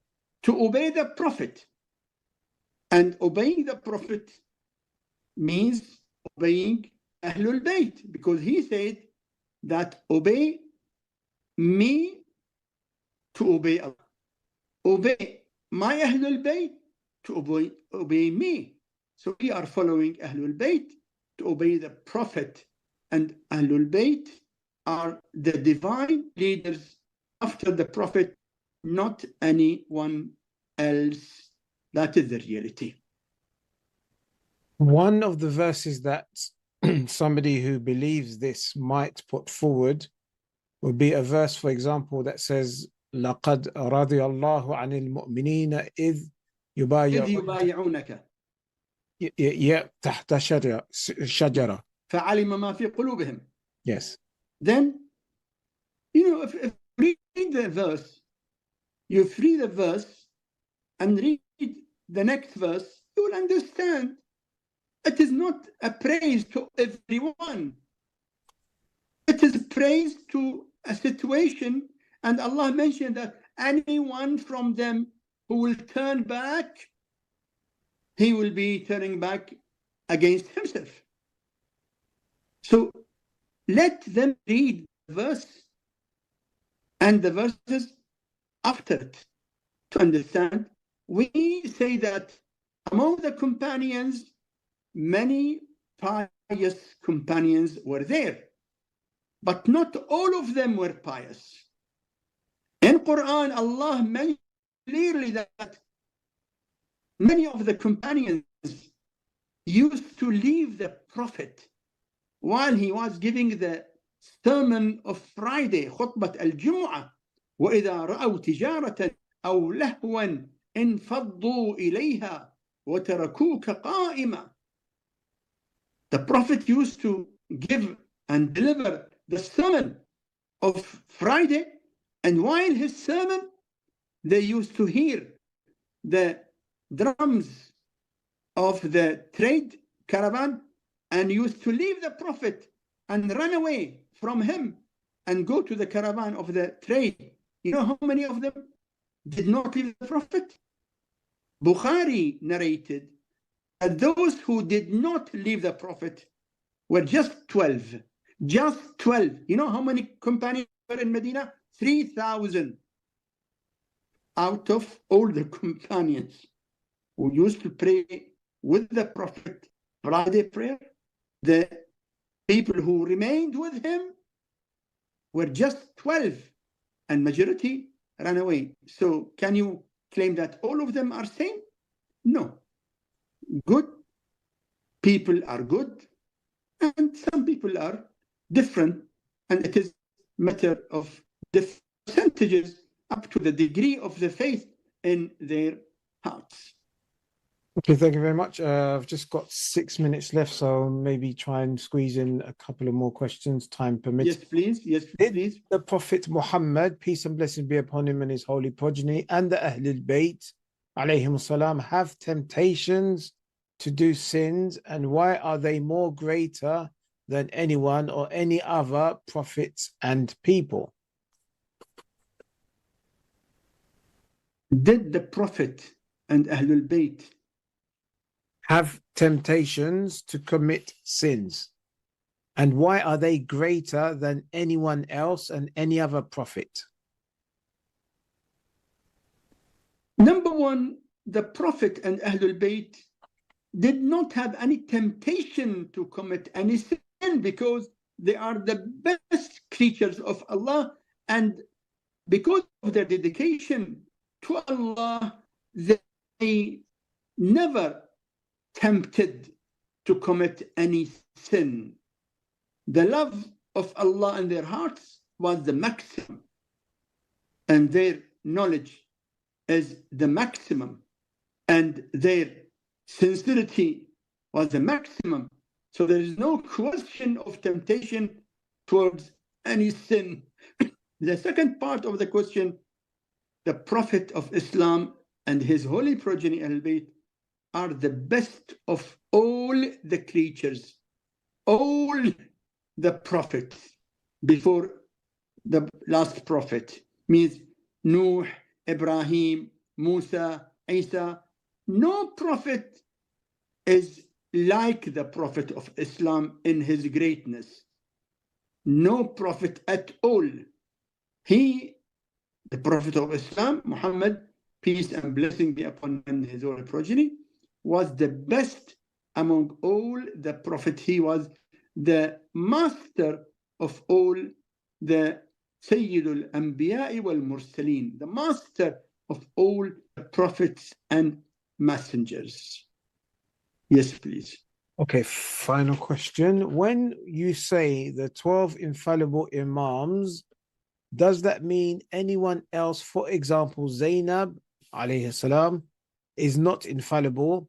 Speaker 4: to obey the Prophet. And obeying the Prophet means obeying Ahlul Bayt, because he said that obey me to obey Allah. Obey my Ahlul Bayt to obey me. So we are following Ahlul Bayt to obey the Prophet, and Ahlul Bayt are the divine leaders after the Prophet, not anyone else. That is the reality.
Speaker 3: One of the verses that somebody who believes this might put forward would be a verse, for example, that says, لَقَدْ رَضِيَ اللَّهُ عَنِ الْمُؤْمِنِينَ إِذْ
Speaker 4: يبايعونك
Speaker 3: تحت شجرة.
Speaker 4: فعلم ما في قلوبهم.
Speaker 3: Yes.
Speaker 4: Then, if you read the verse, you read the verse and read the next verse, you will understand it is not a praise to everyone. It is praise to a situation, and Allah mentioned that anyone from them who will turn back, he will be turning back against himself. So let them read the verse and the verses after it to understand. We say that among the companions, many pious companions were there, but not all of them were pious. In Quran, Allah mentioned clearly that many of the companions used to leave the Prophet while he was giving the sermon of Friday, خطبة الجمعة. وإذا رأوا تجارة أو لهوا انفضوا إليها وتركوك قائما. The Prophet used to give and deliver the sermon of Friday, and while his sermon, they used to hear the drums of the trade caravan and used to leave the Prophet and run away from him and go to the caravan of the trade. You know how many of them did not leave the Prophet? Bukhari narrated that those who did not leave the Prophet were just 12. Just 12. You know how many companions were in Medina? 3,000 out of all the companions who used to pray with the Prophet Friday prayer. The people who remained with him were just 12, and majority ran away. So can you claim that all of them are sane? No. Good people are good, and some people are different, and it is a matter of the percentages up to the degree of the faith in their hearts.
Speaker 3: Okay, thank you very much. I've just got 6 minutes left, so maybe try and squeeze in a couple of more questions, time permits.
Speaker 4: Yes, please. Yes,
Speaker 3: Did
Speaker 4: please.
Speaker 3: the Prophet Muhammad, peace and blessings be upon him and his holy progeny, and the Ahlulbayt, alayhim salam, have temptations to do sins, and why are they more greater than anyone or any other prophets and people?
Speaker 4: Did the Prophet and Ahlul Bayt
Speaker 3: Have temptations to commit sins, and why are they greater than anyone else and any other prophet?
Speaker 4: Number one, the Prophet and Ahlul Bayt did not have any temptation to commit any sin because they are the best creatures of Allah, and because of their dedication to Allah, they never tempted to commit any sin. The love of Allah in their hearts was the maximum, and their knowledge is the maximum, and their sincerity was the maximum. So there is no question of temptation towards any sin. The second part of the question, the Prophet of Islam and his holy progeny Ahlul-Bayt are the best of all the creatures, all the prophets before the last prophet, means Nuh, Ibrahim, Musa, Isa. No prophet is like the Prophet of Islam in his greatness. No prophet at all. He, the Prophet of Islam, Muhammad, peace and blessing be upon him and his holy progeny, was the best among all the prophets. He was the master of all the Sayyidul Anbiya wal Mursaleen, the master of all the prophets and messengers. Yes, please.
Speaker 3: Okay, final question. When you say the 12 infallible Imams, does that mean anyone else, for example, Zainab, alayhi salam, is not infallible?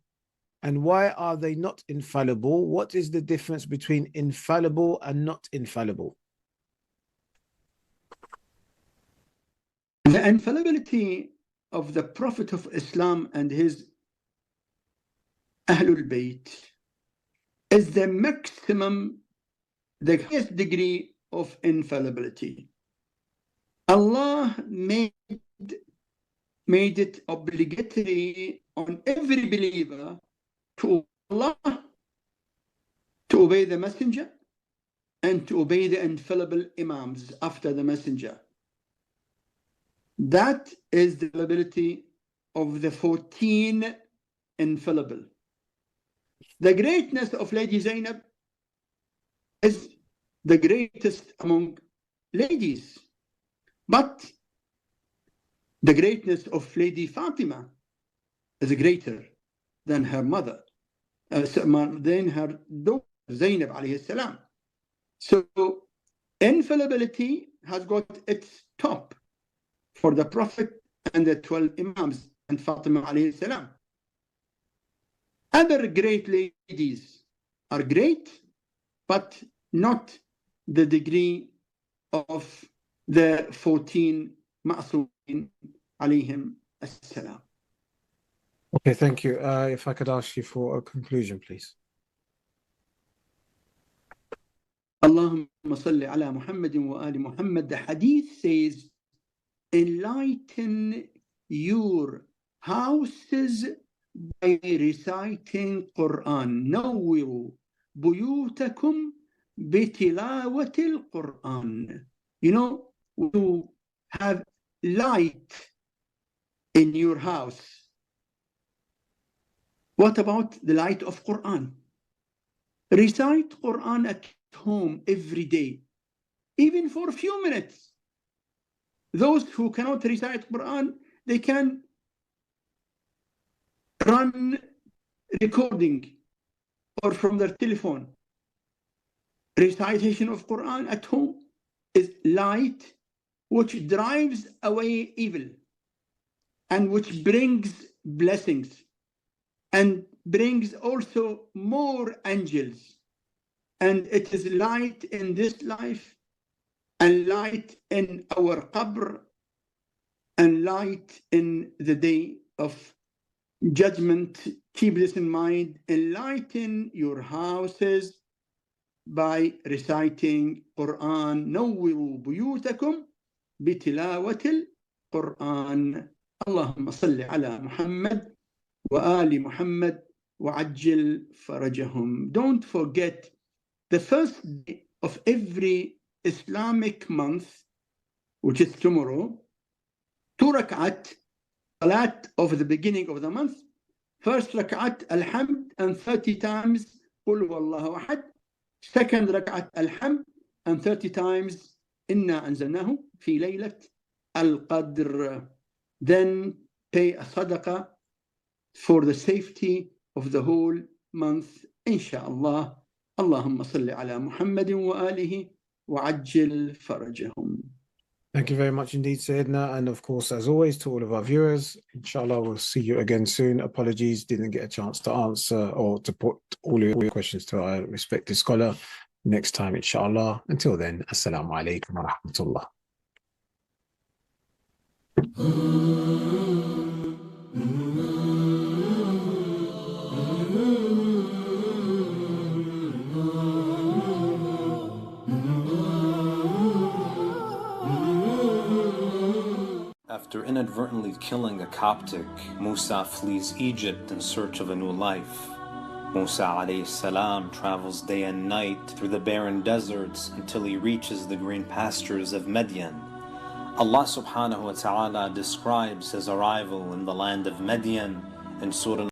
Speaker 3: And why are they not infallible? What is the difference between infallible and not infallible?
Speaker 4: The infallibility of the Prophet of Islam and his Ahlul Bayt is the maximum, the highest degree of infallibility. Allah made it obligatory on every believer to Allah, to obey the messenger and to obey the infallible Imams after the messenger. That is the availability of the 14 infallible. The greatness of Lady Zainab is the greatest among ladies, but the greatness of Lady Fatima is greater than her mother, than her daughter Zainab alayhi salam. So infallibility has got its top for the Prophet and the 12 Imams and Fatima alayhi salam. Other great ladies are great, but not the degree of the 14 Ma'sumin alayhim as-salam.
Speaker 3: Okay, thank you. If I could ask you for a conclusion, please.
Speaker 4: Allahumma salli ala Muhammadin wa ali Muhammad. The hadith says, enlighten your houses by reciting Quran. Nawwiru buyutakum bitilawatil Quran. You know, you have light in your house. What about the light of Quran? Recite Quran at home every day, even for a few minutes. Those who cannot recite Quran, they can run recording or from their telephone. Recitation of Quran at home is light which drives away evil and which brings blessings and brings also more angels. And it is light in this life and light in our qabr and light in the day of judgment. Keep this in mind. Enlighten your houses by reciting Quran. Nawwiru buyutakum bitilawatil Quran. Allahumma salli ala Muhammad wa ali Muhammad wa ajil farajahum. Don't forget the first day of every Islamic month, which is tomorrow, 2 rak'at, salat of the beginning of the month. First rak'at alhamd and 30 times Qul huwallahu ahad. Second rak'at alhamd and 30 times Inna anzalnahu fi laylat al-qadr. Then pay a sadaqah for the safety of the whole month, inshallah. Allahumma salli ala Muhammadin wa alihi wa ajil farajahum.
Speaker 3: Thank you very much indeed, Sayyidina. And of course, as always, to all of our viewers, inshallah, we'll see you again soon. Apologies, didn't get a chance to answer or to put all your questions to our respected scholar. Next time, inshallah. Until then, assalamu alaikum wa rahmatullah.
Speaker 5: After inadvertently killing a Coptic, Musa flees Egypt in search of a new life. Musa alayhi salam travels day and night through the barren deserts until he reaches the green pastures of Midian. Allah subhanahu wa ta'ala describes his arrival in the land of Midian in Surah